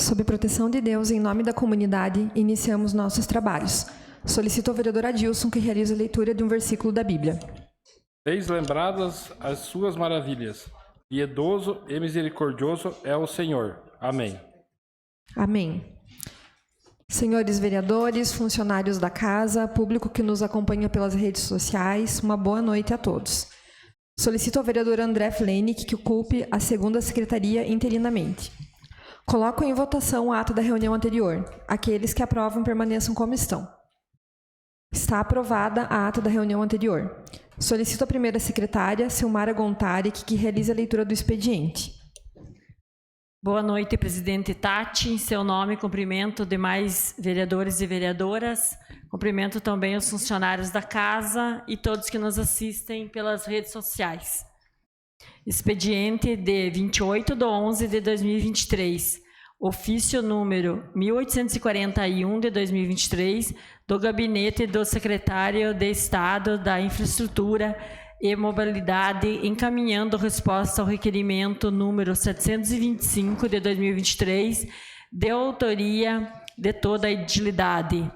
Sob proteção de Deus, em nome da comunidade, iniciamos nossos trabalhos. Solicito ao vereador Adilson que realize a leitura de um versículo da Bíblia. Eis lembradas as suas maravilhas. Piedoso e misericordioso é o Senhor. Amém. Amém. Senhores vereadores, funcionários da casa, público que nos acompanha pelas redes sociais, uma boa noite a todos. Solicito ao vereador André Flenick que ocupe a segunda secretaria interinamente. Coloco em votação o ato da reunião anterior. Aqueles que aprovam permaneçam como estão. Está aprovada a ata da reunião anterior. Solicito a primeira secretária, Silmara Gontari, que realize a leitura do expediente. Boa noite, presidente Tati. Em seu nome, cumprimento demais vereadores e vereadoras. Cumprimento também os funcionários da casa e todos que nos assistem pelas redes sociais. Expediente de 28/11/2023. Ofício número 1841 de 2023 do Gabinete do Secretário de Estado da Infraestrutura e Mobilidade, encaminhando resposta ao requerimento número 725 de 2023, de autoria de toda a edilidade.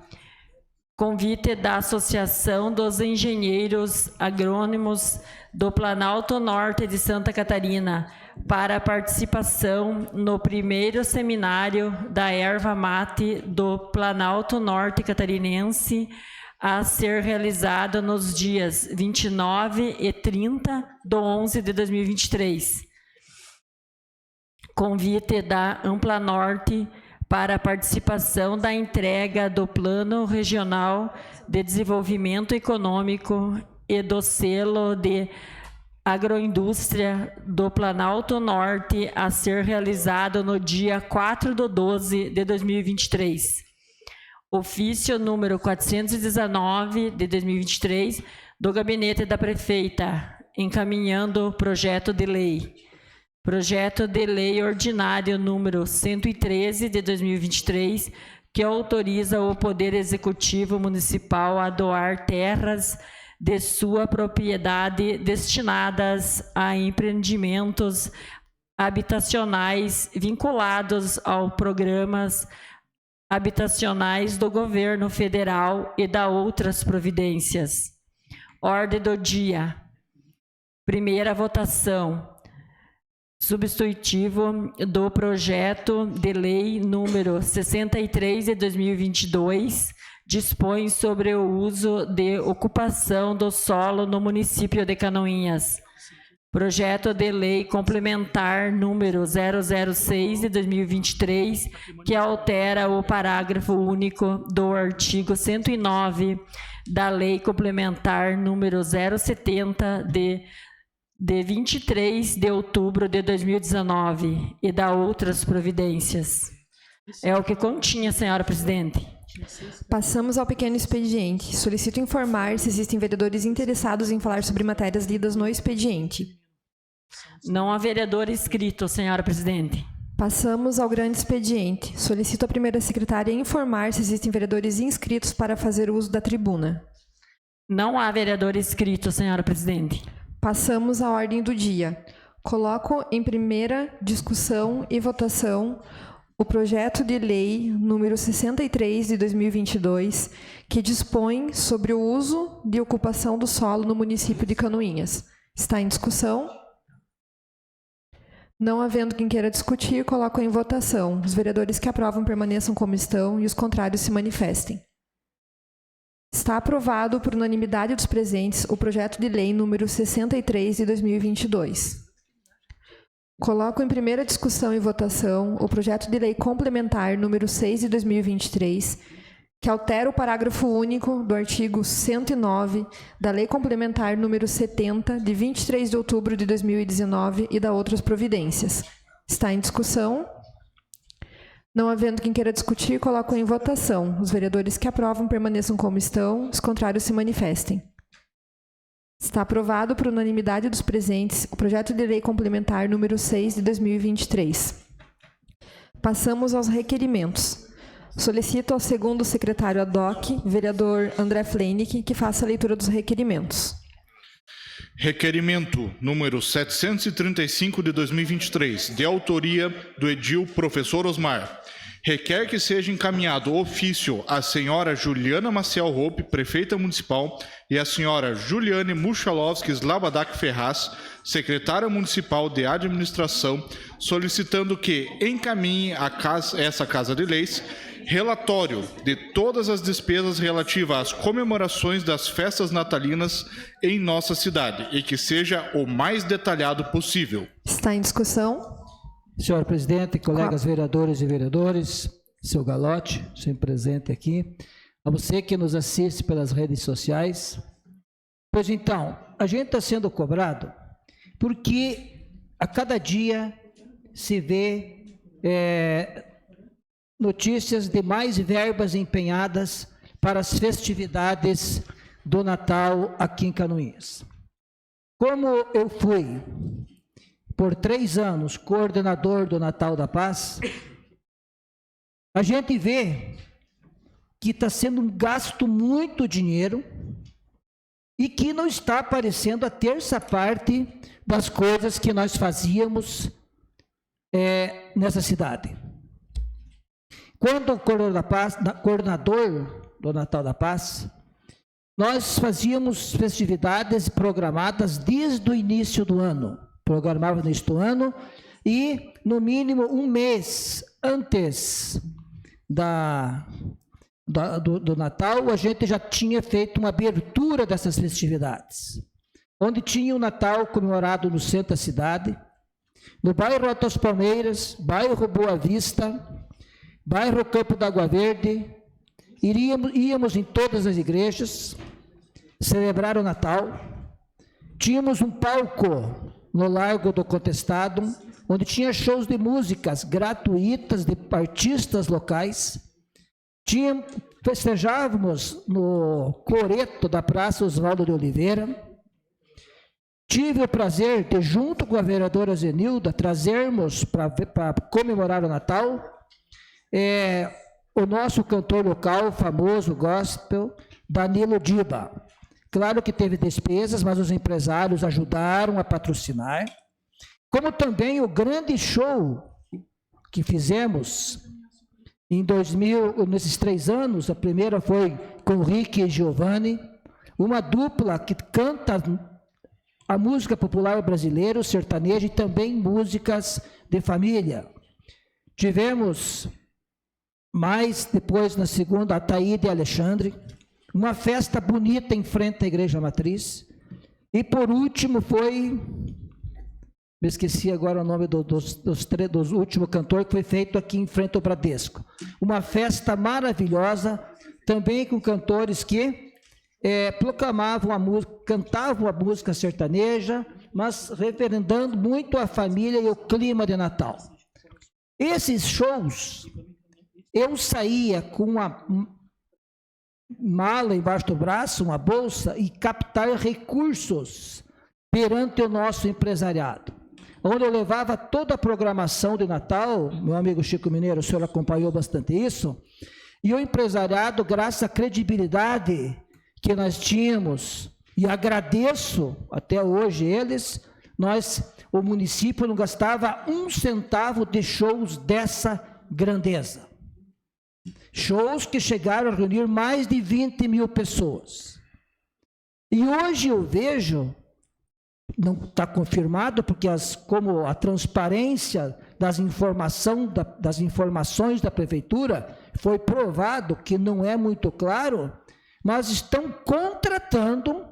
Convite da Associação dos Engenheiros Agrônomos do Planalto Norte de Santa Catarina para a participação no primeiro seminário da erva mate do Planalto Norte Catarinense, a ser realizado nos dias 29 e 30/11/2023. Convite da Ampla Norte para a participação da entrega do Plano Regional de Desenvolvimento Econômico e do selo de Agroindústria do Planalto Norte, a ser realizado no dia 4/12/2023. Ofício número 419 de 2023 do Gabinete da Prefeita, encaminhando projeto de lei. Projeto de lei ordinário número 113 de 2023, que autoriza o Poder Executivo Municipal a doar terras de sua propriedade destinadas a empreendimentos habitacionais vinculados aos programas habitacionais do governo federal e da outras providências. Ordem do dia. Primeira votação. Substitutivo do projeto de lei número 63 de 2022, dispõe sobre o uso de ocupação do solo no município de Canoinhas. Projeto de lei complementar número 006 de 2023, que altera o parágrafo único do artigo 109 da lei complementar número 070 de 23 de outubro de 2019 e da outras providências. É o que continha, senhora presidente. Passamos ao pequeno expediente. Solicito informar se existem vereadores interessados em falar sobre matérias lidas no expediente. Não há vereador inscrito, senhora presidente. Passamos ao grande expediente. Solicito a primeira secretária informar se existem vereadores inscritos para fazer uso da tribuna. Não há vereador inscrito, senhora presidente. Passamos à ordem do dia. Coloco em primeira discussão e votação o projeto de lei número 63 de 2022, que dispõe sobre o uso de ocupação do solo no município de Canoinhas. Está em discussão? Não havendo quem queira discutir, coloco em votação. Os vereadores que aprovam permaneçam como estão e os contrários se manifestem. Está aprovado por unanimidade dos presentes o projeto de lei número 63 de 2022. Coloco em primeira discussão e votação o projeto de lei complementar número 6 de 2023, que altera o parágrafo único do artigo 109 da Lei Complementar número 70, de 23 de outubro de 2019 e da outras providências. Está em discussão? Não havendo quem queira discutir, coloco em votação. Os vereadores que aprovam permaneçam como estão, os contrários se manifestem. Está aprovado por unanimidade dos presentes o projeto de lei complementar número 6 de 2023. Passamos aos requerimentos. Solicito ao segundo secretário ad hoc, vereador André Flenick, que faça a leitura dos requerimentos. Requerimento número 735 de 2023, de autoria do edil Professor Osmar, requer que seja encaminhado ofício à senhora Juliana Maciel Hope, prefeita municipal, e à senhora Juliane Muchalovski Slabadak Ferraz, secretária municipal de administração, solicitando que encaminhe essa Casa de Leis relatório de todas as despesas relativas às comemorações das festas natalinas em nossa cidade e que seja o mais detalhado possível. Está em discussão. Senhor presidente, colegas vereadores e vereadores, seu Galote, sempre presente aqui, a você que nos assiste pelas redes sociais. Pois então, a gente está sendo cobrado porque a cada dia se vê notícias de mais verbas empenhadas para as festividades do Natal aqui em Canoinhas. Como eu fui, por 3 anos, coordenador do Natal da Paz, a gente vê que está sendo um gasto muito dinheiro e que não está aparecendo a terça parte das coisas que nós fazíamos nessa cidade. Quando o coordenador do Natal da Paz, nós fazíamos festividades programadas desde o início do ano. Programava neste ano e, no mínimo, um mês antes do Natal, a gente já tinha feito uma abertura dessas festividades, onde tinha o Natal comemorado no centro da cidade, no bairro Altas Palmeiras, bairro Boa Vista, bairro Campo da Água Verde. Íamos em todas as igrejas celebrar o Natal. Tínhamos um palco no Largo do Contestado, onde tinha shows de músicas gratuitas de artistas locais. Festejávamos no Coreto da Praça Oswaldo de Oliveira. Tive o prazer de, junto com a vereadora Zenilda, trazermos para comemorar o Natal o nosso cantor local, famoso gospel, Danilo Diba. Claro que teve despesas, mas os empresários ajudaram a patrocinar. Como também o grande show que fizemos nesses 3 anos, a primeira foi com Rick e Giovanni, uma dupla que canta a música popular brasileira, o sertanejo e também músicas de família. Tivemos mais depois, na segunda, a Taíde e Alexandre, uma festa bonita em frente à Igreja Matriz. E por último foi, me esqueci agora o nome do último cantor, que foi feito aqui em frente ao Bradesco. Uma festa maravilhosa, também com cantores que proclamavam a música, cantavam a música sertaneja, mas referendando muito a família e o clima de Natal. Esses shows, eu saía com uma mala embaixo do braço, uma bolsa, e captar recursos perante o nosso empresariado, onde eu levava toda a programação de Natal. Meu amigo Chico Mineiro, o senhor acompanhou bastante isso, e o empresariado, graças à credibilidade que nós tínhamos, e agradeço até hoje eles, o município não gastava 1 centavo de shows dessa grandeza. Shows que chegaram a reunir mais de 20.000 pessoas. E hoje eu vejo, não está confirmado, porque como a transparência das informações da prefeitura, foi provado que não é muito claro, mas estão contratando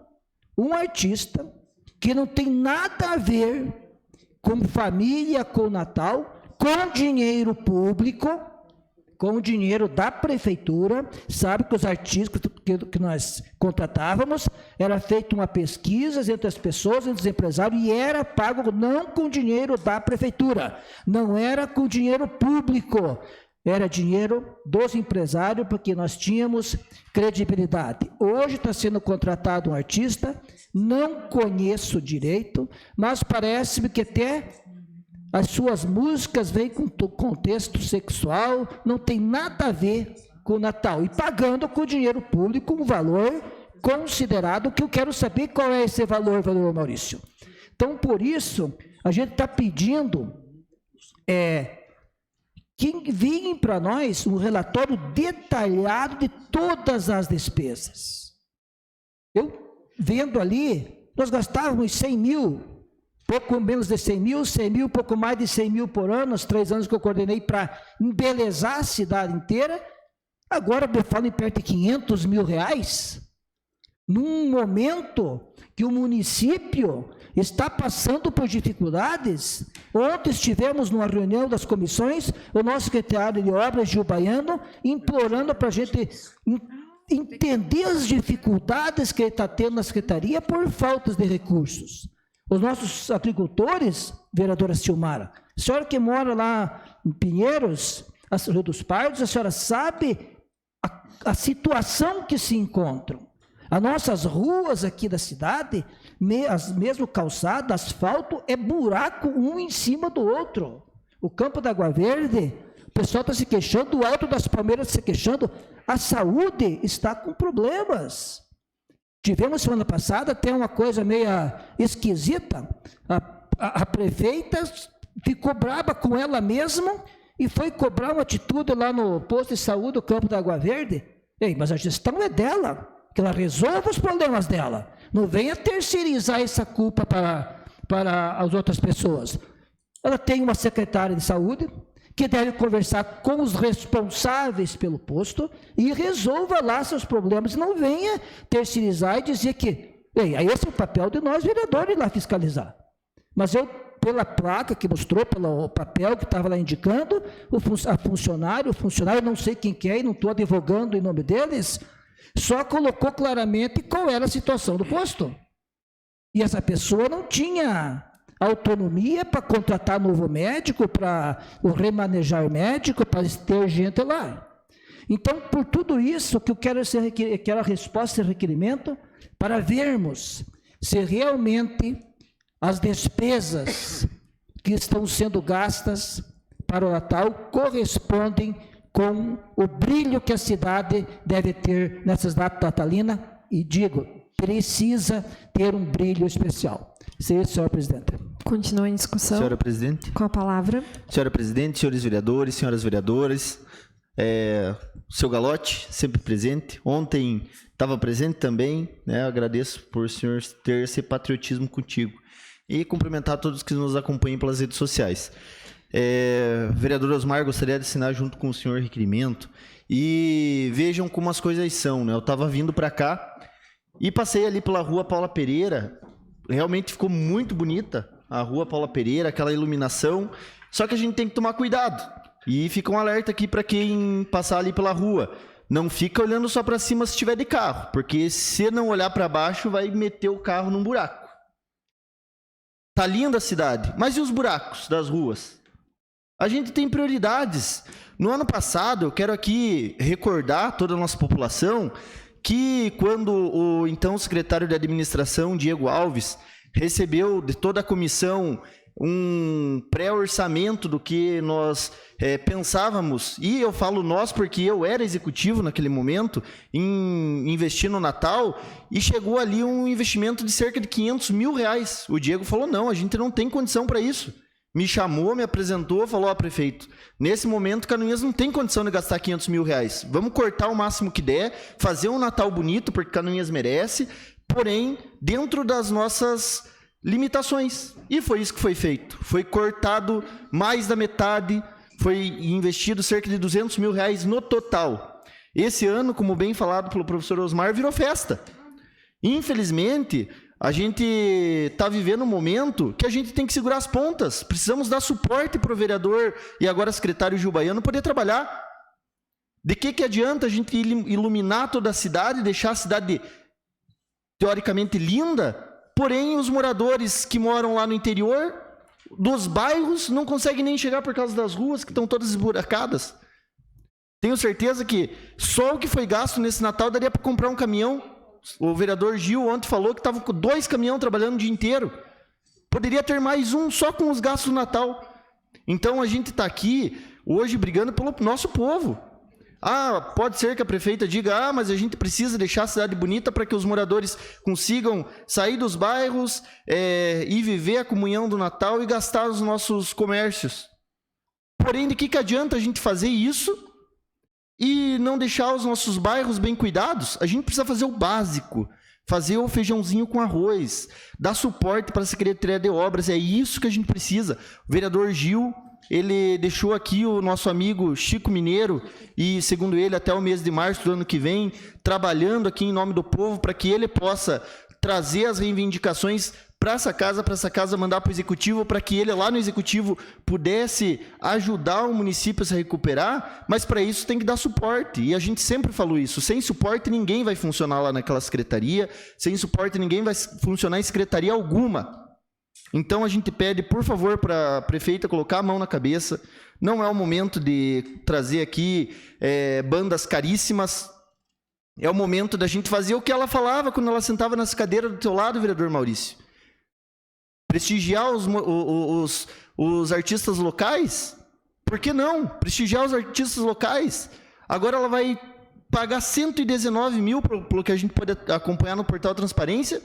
um artista que não tem nada a ver com família, com Natal, com dinheiro público, com o dinheiro da prefeitura. Sabe que os artistas que nós contratávamos, era feita uma pesquisa entre as pessoas, entre os empresários, e era pago não com dinheiro da prefeitura, não era com dinheiro público, era dinheiro dos empresários, porque nós tínhamos credibilidade. Hoje está sendo contratado um artista, não conheço direito, mas parece-me que até as suas músicas vêm com contexto sexual, não tem nada a ver com o Natal, e pagando com dinheiro público um valor considerado, que eu quero saber qual é esse valor, Maurício. Então, por isso, a gente está pedindo que enviem para nós um relatório detalhado de todas as despesas. Eu vendo ali, nós gastávamos 100 mil, pouco menos de 100 mil, pouco mais de 100 mil por ano, os 3 anos que eu coordenei para embelezar a cidade inteira. Agora eu falo em perto de 500 mil reais, num momento que o município está passando por dificuldades. Ontem estivemos numa reunião das comissões, o nosso secretário de obras, Gil Baiano, implorando para a gente entender as dificuldades que ele está tendo na secretaria por faltas de recursos. Os nossos agricultores, vereadora Silmara, a senhora que mora lá em Pinheiros, a Rio dos Pardos, a senhora sabe a situação que se encontram. As nossas ruas aqui da cidade, mesmo calçada, asfalto, é buraco um em cima do outro. O Campo da Água Verde, o pessoal está se queixando, o Alto das Palmeiras se queixando, a saúde está com problemas. Tivemos semana passada até uma coisa meio esquisita, a prefeita ficou brava com ela mesma e foi cobrar uma atitude lá no posto de saúde do Campo da Água Verde. Ei, mas a gestão é dela, que ela resolva os problemas dela. Não venha terceirizar essa culpa para as outras pessoas. Ela tem uma secretária de saúde que deve conversar com os responsáveis pelo posto e resolva lá seus problemas. Não venha terceirizar e dizer que, esse é o papel de nós, vereadores, ir lá fiscalizar. Mas eu, pela placa que mostrou, pelo papel que estava lá indicando, o funcionário, não sei quem que é, e não estou advogando em nome deles, só colocou claramente qual era a situação do posto. E essa pessoa não tinha autonomia para contratar novo médico, para remanejar médico, para ter gente lá. Então, por tudo isso, que eu quero a resposta e requerimento para vermos se realmente as despesas que estão sendo gastas para o Natal correspondem com o brilho que a cidade deve ter nessas datas natalinas, e digo, precisa ter um brilho especial. Sim, senhora presidente. Continua em discussão. Senhora presidente. Com a palavra. Senhora presidente, senhores vereadores, senhoras vereadoras, seu Galote, sempre presente. Ontem estava presente também, né? Agradeço por o senhor ter esse patriotismo contigo. E cumprimentar todos que nos acompanham pelas redes sociais. Vereador Osmar, gostaria de assinar junto com o senhor requerimento. E vejam como as coisas são, né? Eu estava vindo para cá e passei ali pela rua Paula Pereira. Realmente ficou muito bonita a rua Paula Pereira, aquela iluminação. Só que a gente tem que tomar cuidado. E fica um alerta aqui para quem passar ali pela rua. Não fica olhando só para cima se estiver de carro, porque se não olhar para baixo, vai meter o carro num buraco. Tá linda a cidade, mas e os buracos das ruas? A gente tem prioridades. No ano passado, eu quero aqui recordar toda a nossa população que quando o então secretário de administração, Diego Alves, recebeu de toda a comissão um pré-orçamento do que nós pensávamos, e eu falo nós porque eu era executivo naquele momento, em investir no Natal, e chegou ali um investimento de cerca de 500 mil reais. O Diego falou, não, a gente não tem condição para isso. Me chamou, me apresentou, falou, prefeito, nesse momento Canoinhas não tem condição de gastar 500 mil reais. Vamos cortar o máximo que der, fazer um Natal bonito, porque Canoinhas merece, porém, dentro das nossas limitações. E foi isso que foi feito. Foi cortado mais da metade, foi investido cerca de 200 mil reais no total. Esse ano, como bem falado pelo professor Osmar, virou festa. Infelizmente, a gente está vivendo um momento que a gente tem que segurar as pontas. Precisamos dar suporte para o vereador e agora secretário Gil Baiano poder trabalhar. De que adianta a gente iluminar toda a cidade, deixar a cidade teoricamente linda, porém os moradores que moram lá no interior dos bairros não conseguem nem chegar por causa das ruas que estão todas esburacadas. Tenho certeza que só o que foi gasto nesse Natal daria para comprar um caminhão. O vereador Gil ontem falou que estava com 2 caminhões trabalhando o dia inteiro. Poderia ter mais um só com os gastos do Natal. Então a gente está aqui hoje brigando pelo nosso povo. Pode ser que a prefeita diga, mas a gente precisa deixar a cidade bonita para que os moradores consigam sair dos bairros e viver a comunhão do Natal e gastar os nossos comércios. Porém, de que adianta a gente fazer isso e não deixar os nossos bairros bem cuidados? A gente precisa fazer o básico, fazer o feijãozinho com arroz, dar suporte para a Secretaria de Obras, é isso que a gente precisa. O vereador Gil, ele deixou aqui o nosso amigo Chico Mineiro, e segundo ele, até o mês de março do ano que vem, trabalhando aqui em nome do povo, para que ele possa trazer as reivindicações para essa casa mandar para o executivo, para que ele lá no executivo pudesse ajudar o município a se recuperar, mas para isso tem que dar suporte, e a gente sempre falou isso, sem suporte ninguém vai funcionar lá naquela secretaria, sem suporte ninguém vai funcionar em secretaria alguma. Então a gente pede, por favor, para a prefeita colocar a mão na cabeça, não é o momento de trazer aqui bandas caríssimas, é o momento da gente fazer o que ela falava quando ela sentava nessa cadeira do teu lado, vereador Maurício. Prestigiar os artistas locais? Por que não? Prestigiar os artistas locais. Agora ela vai pagar 119 mil, pelo que a gente pode acompanhar no portal Transparência,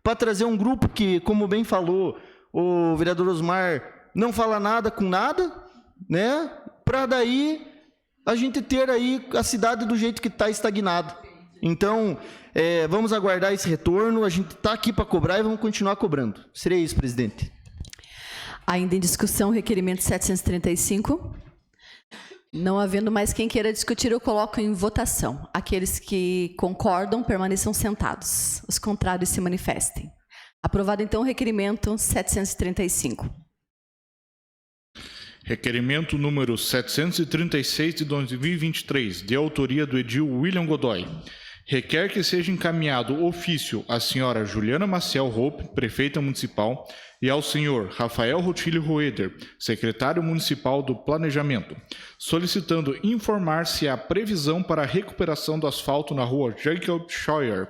para trazer um grupo que, como bem falou o vereador Osmar, não fala nada com nada, né? Para daí a gente ter aí a cidade do jeito que está estagnado. Então, vamos aguardar esse retorno, a gente está aqui para cobrar e vamos continuar cobrando. Seria isso, presidente. Ainda em discussão, requerimento 735. Não havendo mais quem queira discutir, eu coloco em votação. Aqueles que concordam, permaneçam sentados. Os contrários se manifestem. Aprovado, então, o requerimento 735. Requerimento número 736 de 2023, de autoria do edil William Godoy. Requer que seja encaminhado ofício à senhora Juliana Maciel Hope, prefeita municipal, e ao senhor Rafael Rotilho Roeder, secretário municipal do Planejamento, solicitando informar se há previsão para a recuperação do asfalto na rua Jacob Scheuer,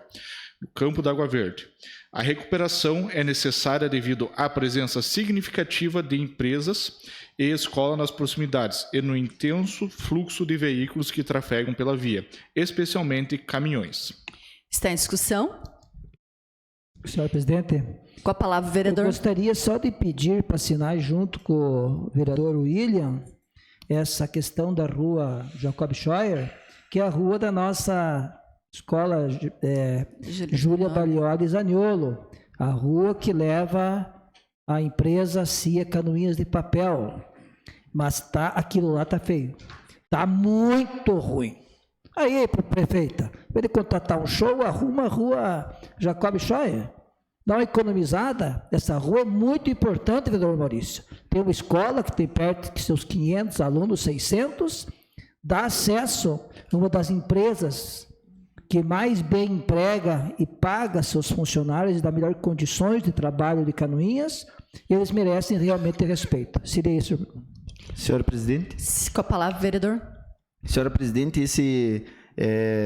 no Campo da Água Verde. A recuperação é necessária devido à presença significativa de empresas e escola nas proximidades e no intenso fluxo de veículos que trafegam pela via, especialmente caminhões. Está em discussão? Senhor presidente, Com a palavra, o vereador. eu gostaria só de pedir para assinar junto com o vereador William essa questão da rua Jacob Scheuer, que é a rua da nossa escola Júlia Balioli Zaniolo, a rua que leva a empresa CIA Canoinhas de Papel. Mas aquilo lá está feio. Está muito ruim. Aí, prefeita, para ele contratar um show, arruma a rua Jacob Scheuer. Dá uma economizada. Essa rua é muito importante, vereador Maurício. Tem uma escola que tem perto de seus 500 alunos, 600, dá acesso a uma das empresas que mais bem emprega e paga seus funcionários e dá melhores condições de trabalho de Canoinhas, eles merecem realmente respeito. Seria isso. Senhora presidente. Com a palavra, vereador. Senhora presidente, esse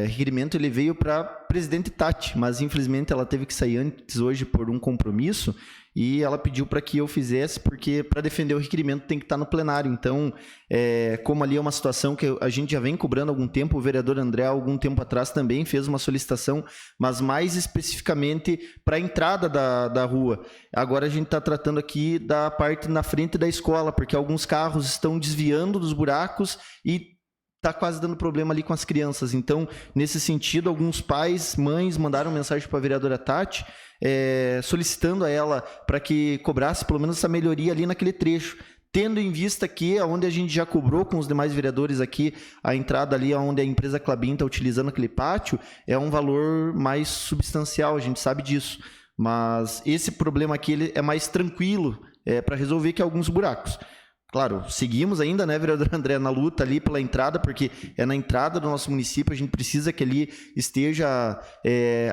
requerimento ele veio para a presidente Tati, mas infelizmente ela teve que sair antes hoje por um compromisso e ela pediu para que eu fizesse, porque para defender o requerimento tem que estar no plenário. Então, como ali é uma situação que a gente já vem cobrando há algum tempo, o vereador André, há algum tempo atrás, também fez uma solicitação, mas mais especificamente para a entrada da rua. Agora a gente está tratando aqui da parte na frente da escola, porque alguns carros estão desviando dos buracos e está quase dando problema ali com as crianças. Então, nesse sentido, alguns pais, mães, mandaram mensagem para a vereadora Tati, solicitando a ela para que cobrasse pelo menos essa melhoria ali naquele trecho, tendo em vista que, onde a gente já cobrou com os demais vereadores aqui, a entrada ali onde a empresa Klabin está utilizando aquele pátio, é um valor mais substancial, a gente sabe disso. Mas esse problema aqui ele é mais tranquilo para resolver que alguns buracos. Claro, seguimos ainda, né, vereador André, na luta ali pela entrada, porque é na entrada do nosso município, a gente precisa que ali esteja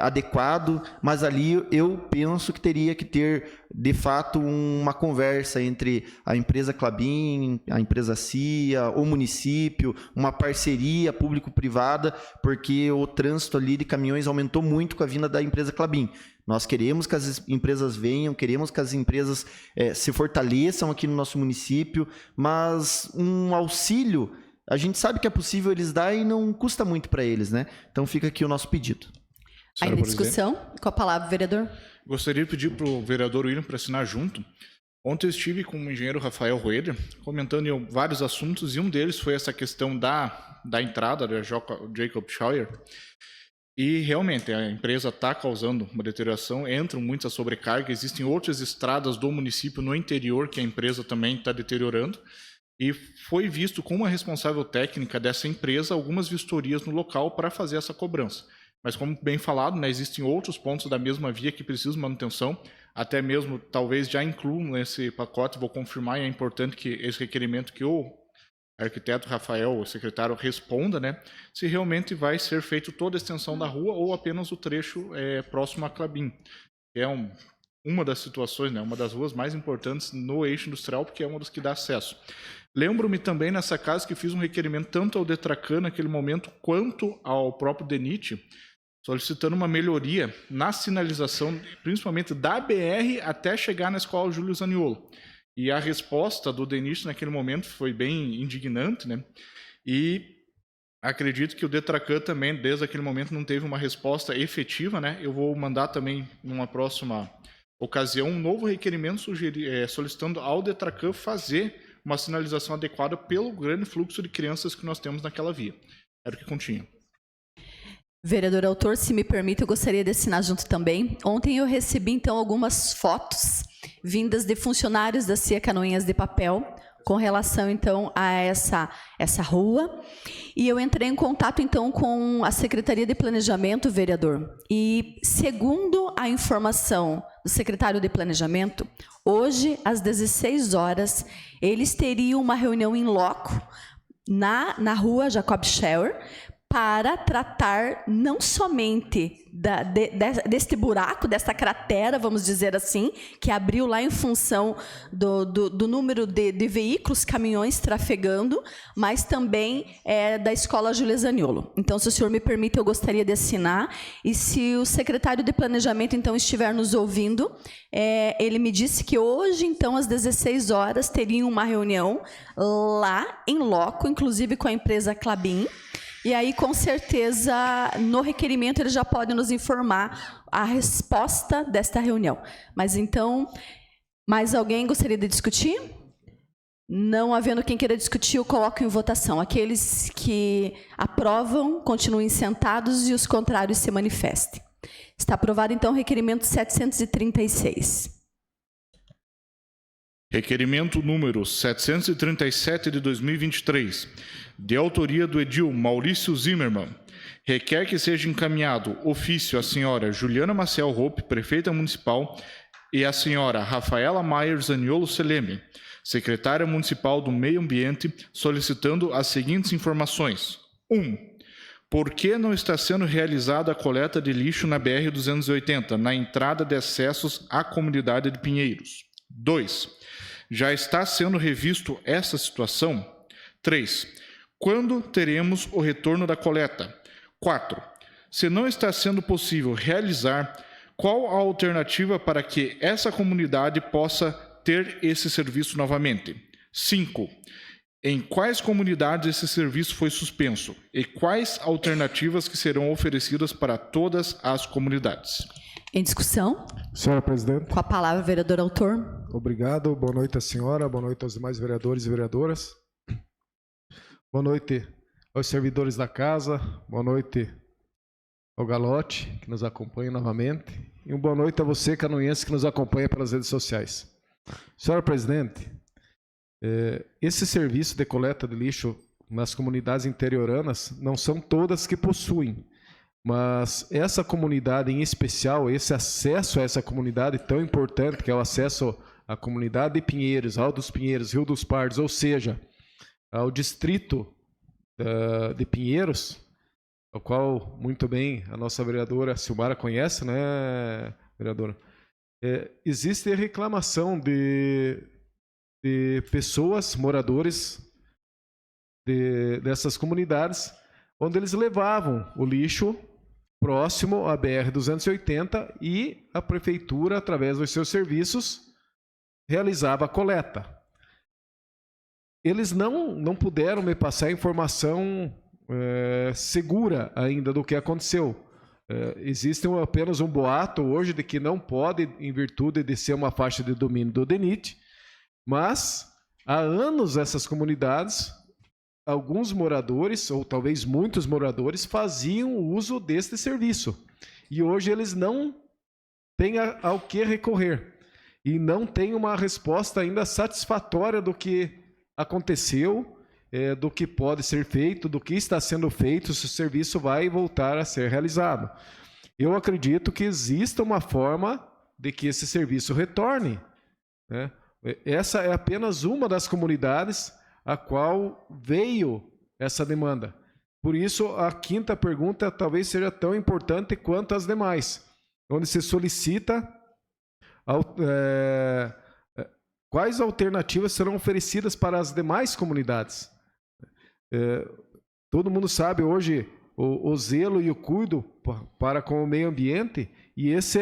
adequado, mas ali eu penso que teria que ter, de fato, uma conversa entre a empresa Klabin, a empresa CIA, o município, uma parceria público-privada, porque o trânsito ali de caminhões aumentou muito com a vinda da empresa Klabin. Nós queremos que as empresas venham, queremos que as empresas se fortaleçam aqui no nosso município, mas um auxílio, a gente sabe que é possível eles dar e não custa muito para eles, né? Então fica aqui o nosso pedido. Ainda em discussão, com a palavra, vereador. Gostaria de pedir para o vereador William para assinar junto Ontem eu estive com o engenheiro Rafael Roeder, comentando em vários assuntos, e um deles foi essa questão da entrada da Jacob Schauer. E realmente a empresa está causando uma deterioração, entram muita sobrecarga, existem outras estradas do município no interior que a empresa também está deteriorando, e foi visto como a responsável técnica dessa empresa algumas vistorias no local para fazer essa cobrança. Mas como bem falado, né, existem outros pontos da mesma via que precisam de manutenção, até mesmo talvez já incluam nesse pacote, vou confirmar, e é importante que esse requerimento que o arquiteto Rafael, o secretário, responda, né, se realmente vai ser feito toda a extensão da rua ou apenas o trecho próximo a Klabin, que é uma das situações, né, uma das ruas mais importantes no eixo industrial, porque é uma das que dá acesso. Lembro-me também nessa casa que fiz um requerimento tanto ao Detracan naquele momento, quanto ao próprio DENIT, solicitando uma melhoria na sinalização, principalmente da BR até chegar na escola Júlio Zaniolo. E a resposta do DENIT naquele momento foi bem indignante, né? E acredito que o Detracan também, desde aquele momento, não teve uma resposta efetiva, né? Eu vou mandar também, numa próxima ocasião, um novo requerimento solicitando ao Detracan fazer uma sinalização adequada pelo grande fluxo de crianças que nós temos naquela via. Era o que continha. Vereador Autor, se me permite, eu gostaria de assinar junto também. Ontem eu recebi, então, algumas fotos vindas de funcionários da CIA Canoinhas de Papel, com relação, então, a essa rua. E eu entrei em contato, então, com a Secretaria de Planejamento, vereador. E, segundo a informação do secretário de Planejamento, hoje, às 16 horas, eles teriam uma reunião em loco na rua Jacob Schauer, para tratar não somente deste buraco, desta cratera, vamos dizer assim, que abriu lá em função do número de veículos, caminhões trafegando, mas também da escola Júlio Zaniolo. Então, se o senhor me permite, eu gostaria de assinar, e se o secretário de Planejamento, então, estiver nos ouvindo, ele me disse que hoje, então, às 16 horas, teriam uma reunião lá em loco, inclusive com a empresa Klabin. E aí, com certeza, no requerimento, eles já podem nos informar a resposta desta reunião. Mas, então, mais alguém gostaria de discutir? Não havendo quem queira discutir, eu coloco em votação. Aqueles que aprovam, continuem sentados, e os contrários se manifestem. Está aprovado, então, o requerimento 736. Requerimento número 737 de 2023, de autoria do edil Maurício Zimmermann, requer que seja encaminhado ofício à senhora Juliana Maciel Hope, prefeita municipal, e à senhora Rafaela Maier Zaniolo Seleme, secretária municipal do Meio Ambiente, solicitando as seguintes informações. 1. Por que não está sendo realizada a coleta de lixo na BR-280, na entrada de acessos à comunidade de Pinheiros? 2. Já está sendo revisto essa situação? 3. Quando teremos o retorno da coleta? 4. Se não está sendo possível realizar, qual a alternativa para que essa comunidade possa ter esse serviço novamente? 5. Em quais comunidades esse serviço foi suspenso? E quais alternativas que serão oferecidas para todas as comunidades? Em discussão? Senhora presidente. Com a palavra, vereador Autor. Obrigado. Boa noite à senhora, boa noite aos demais vereadores e vereadoras. Boa noite aos servidores da casa, boa noite ao Galote, que nos acompanha novamente, e uma boa noite a você, canoense, que nos acompanha pelas redes sociais. Senhora presidente, esse serviço de coleta de lixo nas comunidades interioranas não são todas que possuem, mas essa comunidade em especial, esse acesso a essa comunidade tão importante, que é o acesso à comunidade de Pinheiros, Alto dos Pinheiros, Rio dos Pardos, ou seja, ao distrito de Pinheiros, o qual muito bem a nossa vereadora Silmara conhece, né, vereadora? Existe reclamação de pessoas, moradores dessas comunidades, onde eles levavam o lixo próximo à BR-280 e a prefeitura, através dos seus serviços, realizava a coleta. Eles não puderam me passar informação segura ainda do que aconteceu. Existe apenas um boato hoje de que não pode, em virtude de ser uma faixa de domínio do DENIT, Mas, há anos, essas comunidades, alguns moradores, ou talvez muitos moradores, faziam uso deste serviço. E hoje eles não têm ao que recorrer. E não têm uma resposta ainda satisfatória do que aconteceu, do que pode ser feito, do que está sendo feito, se o serviço vai voltar a ser realizado. Eu acredito que exista uma forma de que esse serviço retorne, né? Essa é apenas uma das comunidades a qual veio essa demanda. Por isso, a quinta pergunta talvez seja tão importante quanto as demais, onde se solicita quais alternativas serão oferecidas para as demais comunidades. Todo mundo sabe hoje o zelo e o cuidado para com o meio ambiente, e esse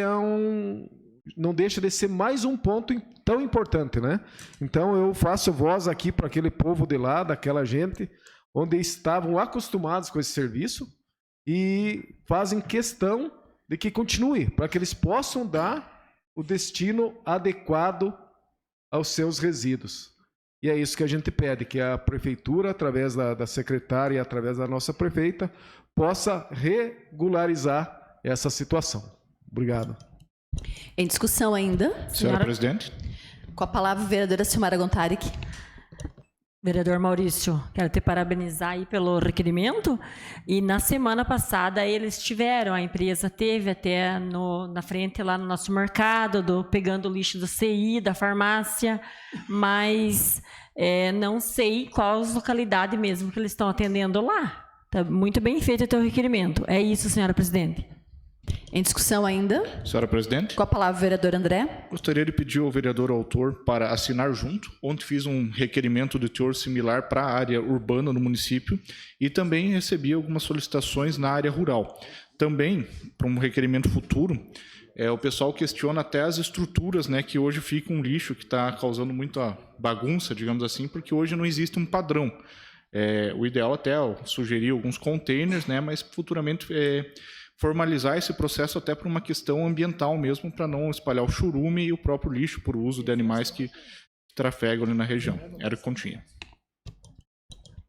não deixa de ser mais um ponto tão importante, né? Então eu faço voz aqui para aquele povo de lá, daquela gente, onde estavam acostumados com esse serviço e fazem questão de que continue, para que eles possam dar o destino adequado aos seus resíduos. E é isso que a gente pede, que a prefeitura, através da secretária e através da nossa prefeita, possa regularizar essa situação. Obrigado. Em discussão ainda. Senhora Presidente. Com a palavra, a vereadora Silmara Gontaric. Vereador Maurício, quero te parabenizar aí pelo requerimento. E na semana passada eles tiveram, a empresa teve até na frente lá no nosso mercado, pegando o lixo do CI, da farmácia, mas não sei qual localidade mesmo que eles estão atendendo lá. Tá muito bem feito o teu requerimento. É isso, senhora presidente. Em discussão ainda. Senhora Presidente. Com a palavra, vereador André. Gostaria de pedir ao vereador autor para assinar junto. Ontem fiz um requerimento de teor similar para a área urbana no município e também recebi algumas solicitações na área rural. Também, para um requerimento futuro, o pessoal questiona até as estruturas, né, que hoje fica um lixo que está causando muita bagunça, digamos assim, porque hoje não existe um padrão. O ideal até sugerir alguns containers, né, mas futuramente formalizar esse processo até por uma questão ambiental mesmo, para não espalhar o churume e o próprio lixo por uso de animais que trafegam ali na região. Era o que continha.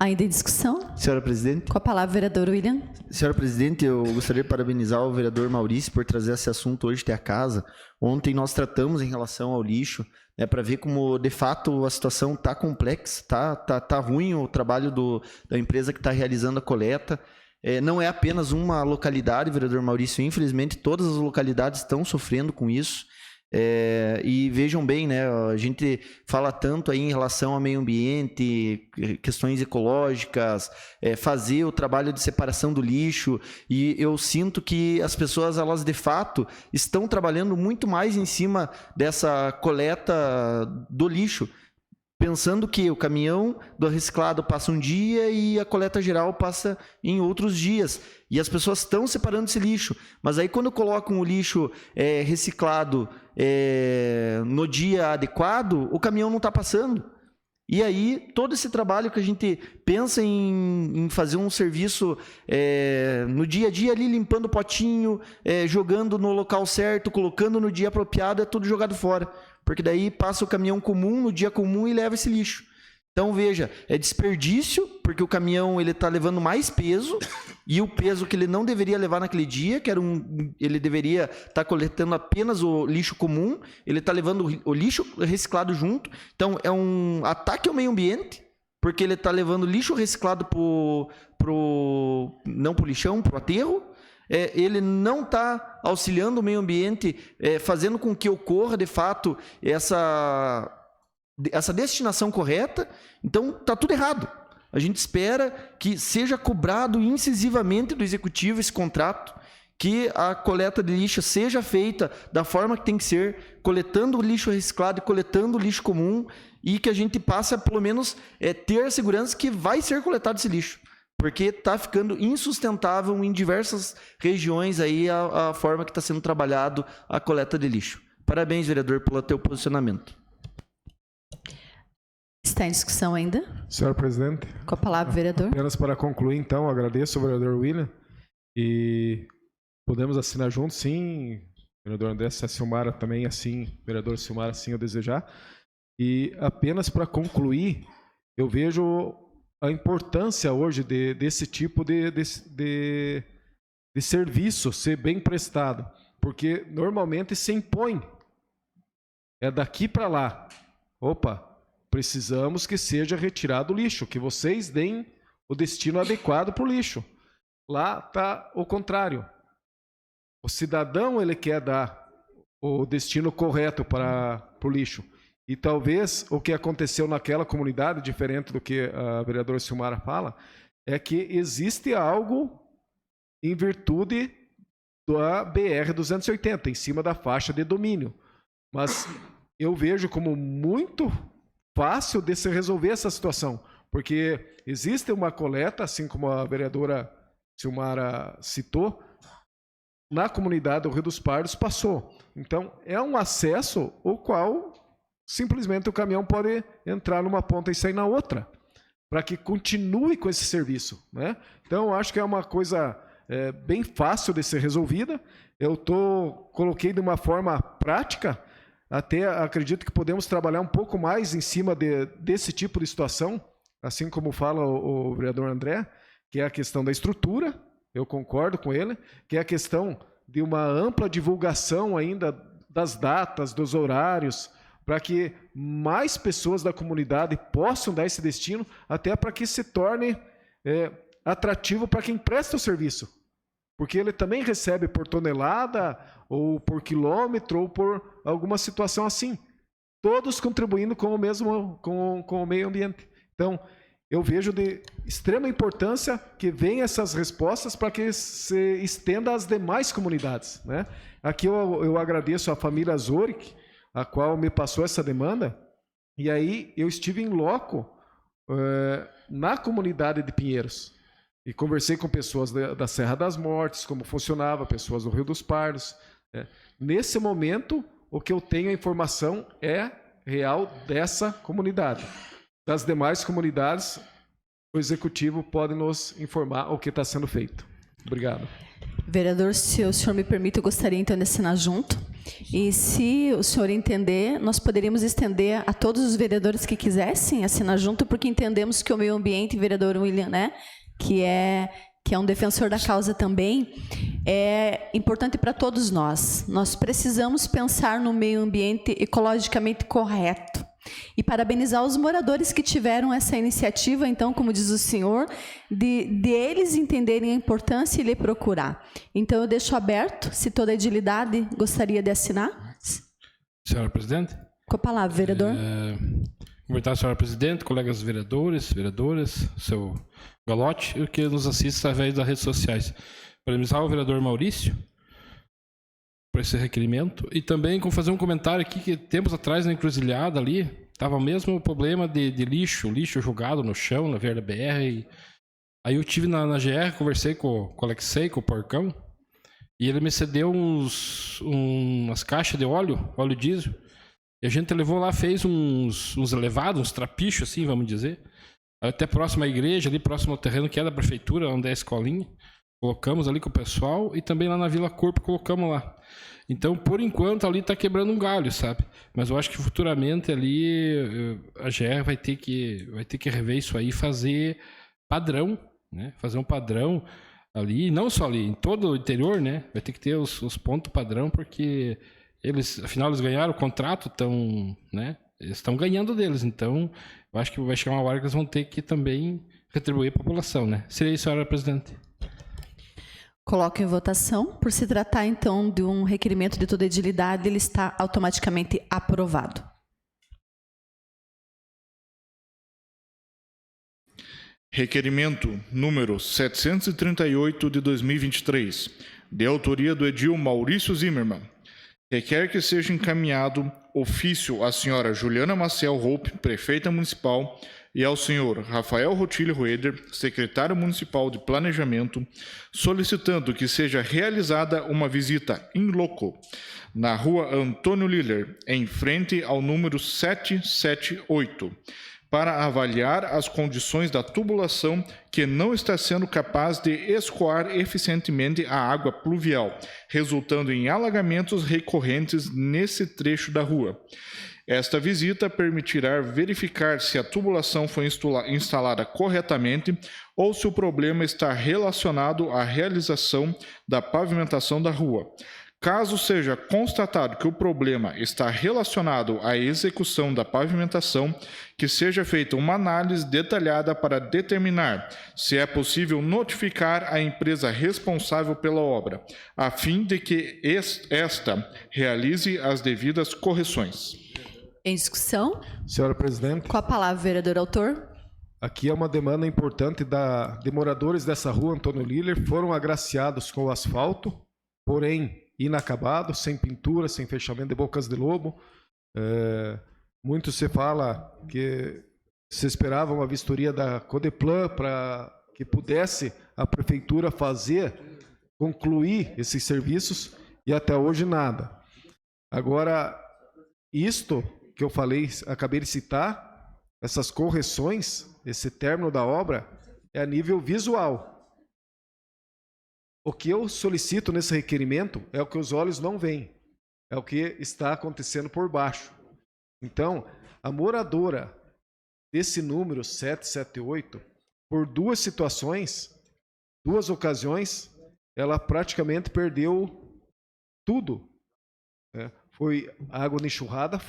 Ainda em discussão? Senhora Presidente. Com a palavra, vereador William. Senhora Presidente, eu gostaria de parabenizar o vereador Maurício por trazer esse assunto hoje até a casa. Ontem nós tratamos em relação ao lixo, para ver como, de fato, a situação está complexa, tá ruim o trabalho da empresa que está realizando a coleta. Não é apenas uma localidade, vereador Maurício, infelizmente todas as localidades estão sofrendo com isso. E vejam bem, né, a gente fala tanto aí em relação ao meio ambiente, questões ecológicas, fazer o trabalho de separação do lixo, e eu sinto que as pessoas, elas de fato estão trabalhando muito mais em cima dessa coleta do lixo, pensando que o caminhão do reciclado passa um dia e a coleta geral passa em outros dias. E as pessoas estão separando esse lixo. Mas aí quando colocam o lixo reciclado no dia adequado, o caminhão não está passando. E aí todo esse trabalho que a gente pensa em fazer um serviço no dia a dia ali, limpando o potinho, jogando no local certo, colocando no dia apropriado, é tudo jogado fora. Porque daí passa o caminhão comum no dia comum e leva esse lixo. Então, veja, é desperdício, porque o caminhão está levando mais peso, e o peso que ele não deveria levar naquele dia, ele deveria estar coletando apenas o lixo comum, ele está levando o lixo reciclado junto. Então, é um ataque ao meio ambiente, porque ele está levando lixo reciclado não para o lixão, para o aterro. Ele não está auxiliando o meio ambiente, fazendo com que ocorra, de fato, essa destinação correta. Então, está tudo errado. A gente espera que seja cobrado incisivamente do Executivo esse contrato, que a coleta de lixo seja feita da forma que tem que ser, coletando o lixo reciclado e coletando o lixo comum, e que a gente passe a, pelo menos, ter a segurança que vai ser coletado esse lixo. Porque está ficando insustentável em diversas regiões aí a forma que está sendo trabalhado a coleta de lixo. Parabéns, vereador, pelo teu posicionamento. Está em discussão ainda? Senhora Presidente. Com a palavra, vereador. Apenas para concluir, então, agradeço ao vereador William e podemos assinar juntos, sim. Vereador André, se a Silmara também, assim, vereador Silmara, assim eu desejar. E apenas para concluir, eu vejo a importância hoje desse tipo de serviço ser bem prestado, porque normalmente se impõe, é daqui para lá. Opa, precisamos que seja retirado o lixo, que vocês deem o destino adequado para o lixo. Lá está o contrário. O cidadão ele quer dar o destino correto para o lixo. E talvez o que aconteceu naquela comunidade, diferente do que a vereadora Silmara fala, é que existe algo em virtude da BR-280, em cima da faixa de domínio. Mas eu vejo como muito fácil de se resolver essa situação, porque existe uma coleta, assim como a vereadora Silmara citou, na comunidade do Rio dos Pardos passou. Então, é um acesso o qual simplesmente o caminhão pode entrar numa ponta e sair na outra, para que continue com esse serviço, né? Então, acho que é uma coisa bem fácil de ser resolvida. Eu coloquei de uma forma prática, até acredito que podemos trabalhar um pouco mais em cima desse tipo de situação, assim como fala o vereador André, que é a questão da estrutura, eu concordo com ele, que é a questão de uma ampla divulgação ainda das datas, dos horários, para que mais pessoas da comunidade possam dar esse destino, até para que se torne atrativo para quem presta o serviço. Porque ele também recebe por tonelada, ou por quilômetro, ou por alguma situação assim. Todos contribuindo com o meio ambiente. Então, eu vejo de extrema importância que venham essas respostas para que se estenda às demais comunidades, né? Aqui eu agradeço a família Zoric, a qual me passou essa demanda, e aí eu estive em loco na comunidade de Pinheiros, e conversei com pessoas da Serra das Mortes, como funcionava, pessoas do Rio dos Pardos. Nesse momento, o que eu tenho a informação é real dessa comunidade. Das demais comunidades, o executivo pode nos informar o que está sendo feito. Obrigado. Vereador, se o senhor me permite, eu gostaria então de assinar junto. E se o senhor entender, nós poderíamos estender a todos os vereadores que quisessem assinar junto, porque entendemos que o meio ambiente, vereador William, né, que é um defensor da causa também, é importante para todos nós. Nós precisamos pensar no meio ambiente ecologicamente correto. E parabenizar os moradores que tiveram essa iniciativa, então, como diz o senhor, de eles entenderem a importância e lhe procurar. Então, eu deixo aberto, se toda a edilidade gostaria de assinar. Senhora Presidente. Com a palavra, vereador. Cumprimentar a senhora Presidente, colegas vereadores, vereadoras, seu Galote, e o que nos assiste através das redes sociais. Parabenizar o vereador Maurício por esse requerimento, e também com fazer um comentário aqui que tempos atrás na encruzilhada ali estava o mesmo problema de lixo jogado no chão na Via BR. Aí eu tive na GR, conversei com o Alexei, com o Porcão, e ele me cedeu umas caixas de óleo diesel, e a gente levou lá, fez uns elevados, uns trapichos assim, vamos dizer, até próximo à igreja, ali próximo ao terreno que é da prefeitura, onde é a escolinha. Colocamos ali com o pessoal, e também lá na Vila Corpo colocamos lá. Então, por enquanto, ali está quebrando um galho, sabe? Mas eu acho que futuramente ali a GR vai ter que rever isso aí e fazer padrão, né? Fazer um padrão ali, não só ali, em todo o interior, né? Vai ter que ter os pontos padrão, porque afinal, eles ganharam o contrato, né? Eles estão ganhando deles. Então, eu acho que vai chegar uma hora que eles vão ter que também retribuir a população, né? Seria isso, senhora Presidente. Coloco em votação. Por se tratar, então, de um requerimento de toda edilidade, ele está automaticamente aprovado. Requerimento número 738 de 2023, de autoria do edil Maurício Zimmermann. Requer que seja encaminhado ofício à senhora Juliana Maciel Hope, prefeita municipal, e ao senhor Rafael Rotilho Rueder, secretário municipal de Planejamento, solicitando que seja realizada uma visita in loco na rua Antônio Liller, em frente ao número 778, para avaliar as condições da tubulação que não está sendo capaz de escoar eficientemente a água pluvial, resultando em alagamentos recorrentes nesse trecho da rua. Esta visita permitirá verificar se a tubulação foi instalada corretamente ou se o problema está relacionado à realização da pavimentação da rua. Caso seja constatado que o problema está relacionado à execução da pavimentação, que seja feita uma análise detalhada para determinar se é possível notificar a empresa responsável pela obra, a fim de que esta realize as devidas correções. Em discussão? Senhora presidente, Com a palavra, vereador autor. aqui é uma demanda importante de moradores dessa rua, Antônio Liller, foram agraciados com o asfalto, porém inacabado, sem pintura, sem fechamento de bocas de lobo. Muito se fala que se esperava uma vistoria da Codeplan para que pudesse a prefeitura concluir esses serviços, e até hoje nada. Agora, isto que eu falei, acabei de citar, essas correções, esse término da obra, é a nível visual. O que eu solicito nesse requerimento é o que os olhos não veem, é o que está acontecendo por baixo. Então, a moradora desse número 778, por duas ocasiões, ela praticamente perdeu tudo. Foi água enxurrada,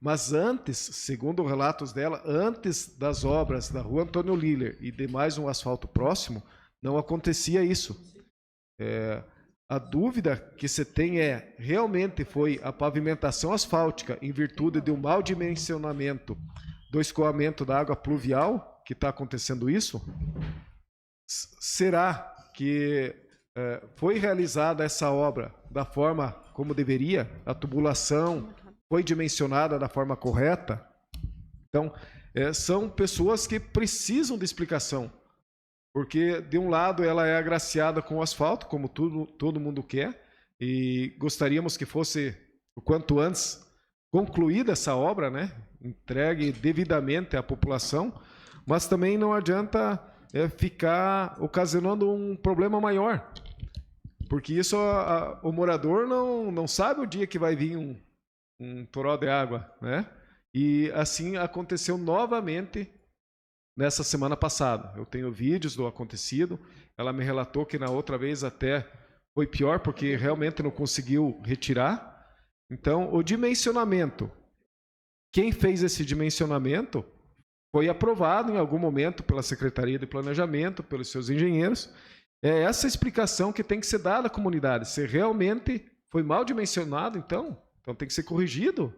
mas antes, segundo relatos dela, antes das obras da rua Antônio Liller e de mais um asfalto próximo, não acontecia isso. A dúvida que se tem realmente foi a pavimentação asfáltica em virtude de um mau dimensionamento do escoamento da água pluvial que está acontecendo isso? Será que foi realizada essa obra da forma como deveria? A tubulação foi dimensionada da forma correta? Então, são pessoas que precisam de explicação. Porque, de um lado, ela é agraciada com o asfalto, como todo mundo quer, e gostaríamos que fosse, o quanto antes, concluída essa obra, né? Entregue devidamente à população, mas também não adianta ficar ocasionando um problema maior, porque isso o morador não sabe o dia que vai vir um toró de água, né? E assim aconteceu novamente nessa semana passada. Eu tenho vídeos do acontecido. Ela me relatou que na outra vez até foi pior, porque realmente não conseguiu retirar. Então, o dimensionamento. Quem fez esse dimensionamento foi aprovado em algum momento pela Secretaria de Planejamento, pelos seus engenheiros. É essa explicação que tem que ser dada à comunidade. Se realmente foi mal dimensionado, então tem que ser corrigido.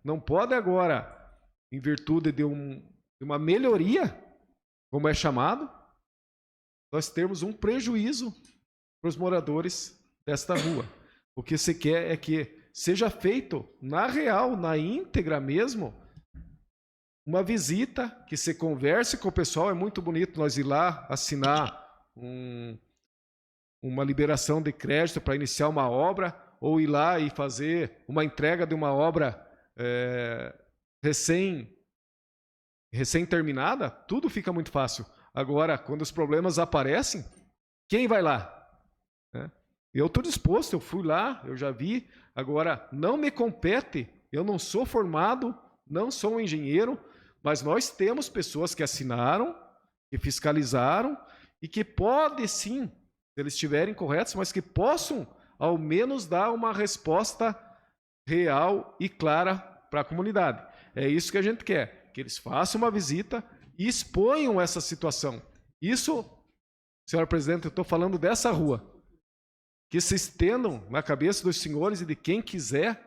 Não pode agora, em virtude de uma melhoria, como é chamado, nós temos um prejuízo para os moradores desta rua. O que se quer é que seja feito, na real, na íntegra mesmo, uma visita, que se converse com o pessoal. É muito bonito nós ir lá assinar uma liberação de crédito para iniciar uma obra, ou ir lá e fazer uma entrega de uma obra recém-terminada, tudo fica muito fácil. Agora, quando os problemas aparecem, quem vai lá? Eu estou disposto, eu fui lá, eu já vi. Agora, não me compete, eu não sou formado, não sou um engenheiro, mas nós temos pessoas que assinaram, que fiscalizaram, e que podem sim, se eles estiverem corretos, mas que possam, ao menos, dar uma resposta real e clara para a comunidade. É isso que a gente quer, que eles façam uma visita e exponham essa situação. Isso, senhora presidente, eu estou falando dessa rua, que se estendam na cabeça dos senhores e de quem quiser,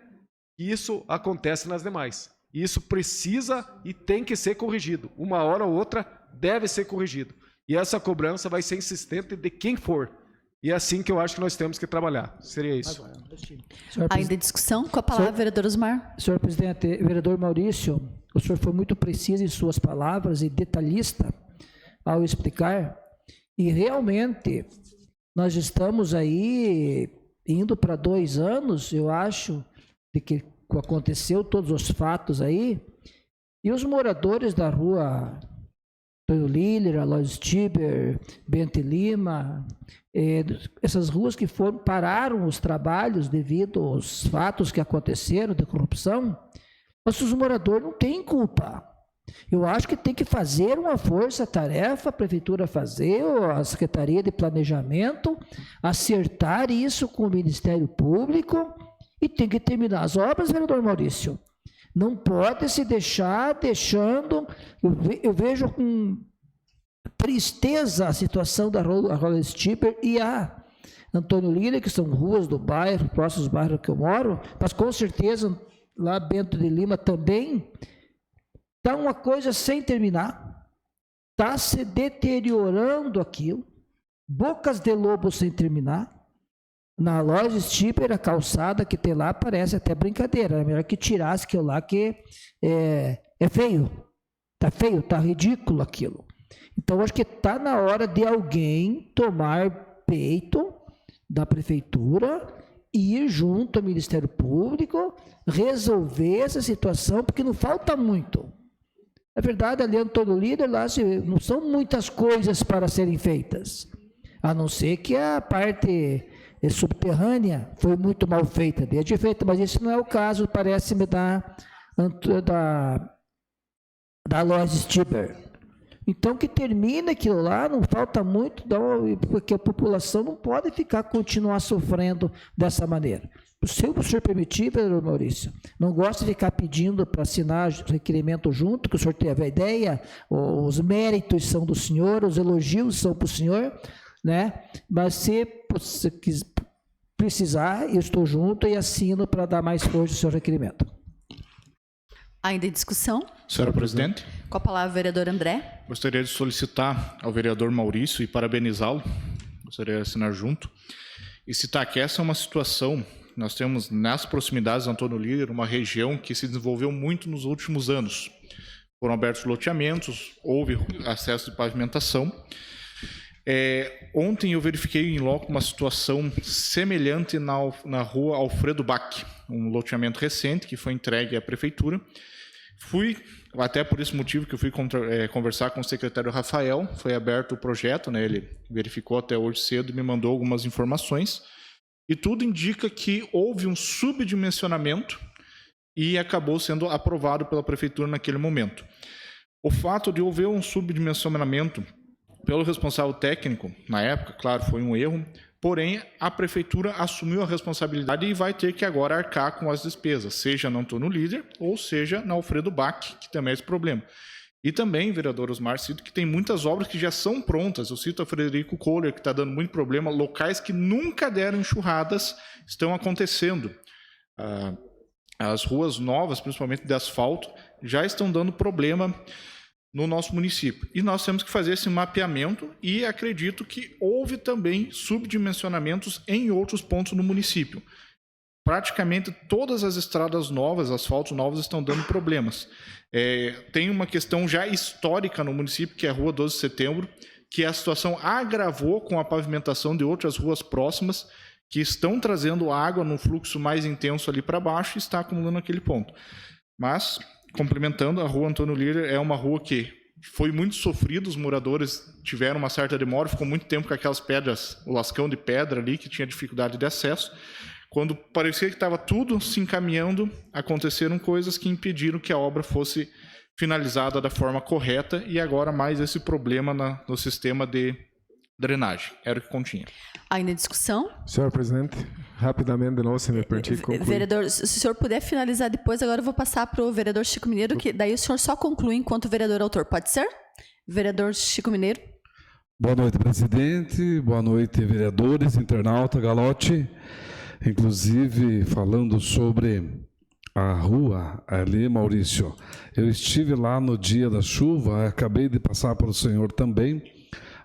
que isso acontece nas demais. E isso precisa e tem que ser corrigido. Uma hora ou outra deve ser corrigido. E essa cobrança vai ser insistente de quem for. E é assim que eu acho que nós temos que trabalhar. Seria isso. Ainda em discussão, com a palavra, vereador Osmar. Senhor presidente, vereador Maurício, o senhor foi muito preciso em suas palavras e detalhista ao explicar. E realmente, nós estamos aí indo para 2 anos, eu acho, de que aconteceu todos os fatos aí. E os moradores da rua Antônio Liller, Aloysio Tiber, Bente Lima, essas ruas que pararam os trabalhos devido aos fatos que aconteceram de corrupção, Os moradores não têm culpa. Eu acho que tem que fazer uma força-tarefa, a prefeitura fazer, a Secretaria de Planejamento, acertar isso com o Ministério Público e tem que terminar as obras, vereador Maurício. Não pode se deixando... Eu vejo com tristeza a situação da Rua Stieber e a Antônio Lira, que são ruas do bairro, próximos bairros que eu moro, mas com certeza lá Bento de Lima também, está uma coisa sem terminar, está se deteriorando aquilo, bocas de lobo sem terminar. Na loja Stieber, a calçada que tem lá parece até brincadeira, é melhor que tirasse aquilo lá, que é feio, está ridículo aquilo. Então, acho que está na hora de alguém tomar peito da prefeitura, ir junto ao Ministério Público, resolver essa situação, porque não falta muito. Na verdade, ali Antônio Líder, lá não são muitas coisas para serem feitas, a não ser que a parte subterrânea foi muito mal feita, desde feita, mas esse não é o caso, parece-me, da loja Stieber. Então, que termine aquilo lá, não falta muito, porque a população não pode continuar sofrendo dessa maneira. Se o senhor permitir, vereador Maurício, não gosto de ficar pedindo para assinar requerimento junto, que o senhor teve a ideia, os méritos são do senhor, os elogios são para o senhor, né? Mas se precisar, eu estou junto e assino para dar mais força ao seu requerimento. Ainda em discussão? Senhora Presidente. Com a palavra, vereador André. Gostaria de solicitar ao vereador Maurício e parabenizá-lo, gostaria de assinar junto, e citar que essa é uma situação, nós temos nas proximidades de Antônio Líder, uma região que se desenvolveu muito nos últimos anos. Foram abertos loteamentos, houve acesso de pavimentação. Ontem eu verifiquei em loco uma situação semelhante na rua Alfredo Bach, um loteamento recente que foi entregue à prefeitura. Fui, até por esse motivo que eu fui conversar com o secretário Rafael, foi aberto o projeto, né, ele verificou até hoje cedo e me mandou algumas informações, e tudo indica que houve um subdimensionamento e acabou sendo aprovado pela prefeitura naquele momento. O fato de haver um subdimensionamento pelo responsável técnico, na época, claro, foi um erro, porém, a prefeitura assumiu a responsabilidade e vai ter que agora arcar com as despesas, seja na Antônio Líder ou seja na Alfredo Bach, que também é esse problema. E também, vereador Osmar, cito que tem muitas obras que já são prontas. Eu cito a Frederico Kohler, que está dando muito problema. Locais que nunca deram enxurradas estão acontecendo. As ruas novas, principalmente de asfalto, já estão dando problema no nosso município. E nós temos que fazer esse mapeamento e acredito que houve também subdimensionamentos em outros pontos no município. Praticamente todas as estradas novas, asfaltos novos, estão dando problemas. Tem uma questão já histórica no município, que é a Rua 12 de Setembro, que a situação agravou com a pavimentação de outras ruas próximas, que estão trazendo água num fluxo mais intenso ali para baixo e está acumulando naquele ponto. Mas, complementando, a Rua Antônio Lira é uma rua que foi muito sofrida, os moradores tiveram uma certa demora, ficou muito tempo com aquelas pedras, o lascão de pedra ali, que tinha dificuldade de acesso. Quando parecia que estava tudo se encaminhando, aconteceram coisas que impediram que a obra fosse finalizada da forma correta e agora mais esse problema no sistema de drenagem. Era o que continha. Ainda em discussão? Senhor presidente, rapidamente de novo, se me permitir concluir. Vereador, se o senhor puder finalizar depois, agora eu vou passar para o vereador Chico Mineiro, que daí o senhor só conclui enquanto vereador autor. Pode ser? Vereador Chico Mineiro. Boa noite, presidente. Boa noite, vereadores, internauta, Galotti. Inclusive, falando sobre a rua ali, Maurício, eu estive lá no dia da chuva, acabei de passar para o senhor também,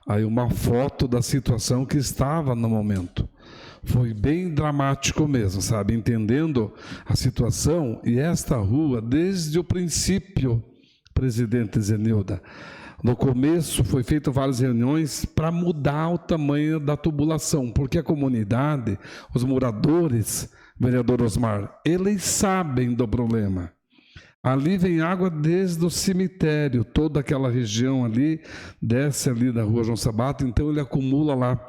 aí uma foto da situação que estava no momento. Foi bem dramático mesmo, sabe? Entendendo a situação, e esta rua, desde o princípio, presidente Zenilda, no começo foi feito várias reuniões para mudar o tamanho da tubulação, porque a comunidade, os moradores, vereador Osmar, eles sabem do problema. Ali vem água desde o cemitério, toda aquela região ali, desce ali da rua João Sabato, então ele acumula lá.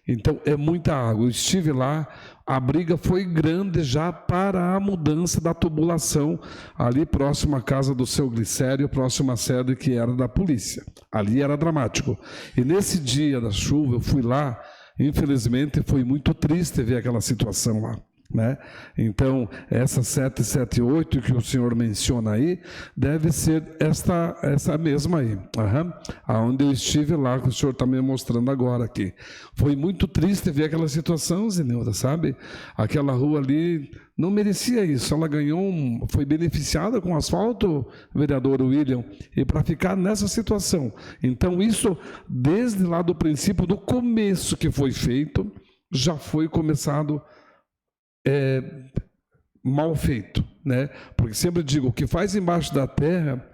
Então, é muita água. Eu estive lá, a briga foi grande já para a mudança da tubulação, ali próximo à casa do seu Glicério, próximo à sede que era da polícia. Ali era dramático. E nesse dia da chuva, eu fui lá, infelizmente, foi muito triste ver aquela situação lá. Né? Então, essa 778 que o senhor menciona aí, deve ser essa mesma aí, aonde eu estive lá, que o senhor está me mostrando agora aqui. Foi muito triste ver aquela situação, Zenilda, sabe? Aquela rua ali não merecia isso, ela foi beneficiada com asfalto, vereador William, e para ficar nessa situação. Então, isso, desde lá do princípio, do começo que foi feito, já foi começado mal feito, né? Porque sempre digo, o que faz embaixo da terra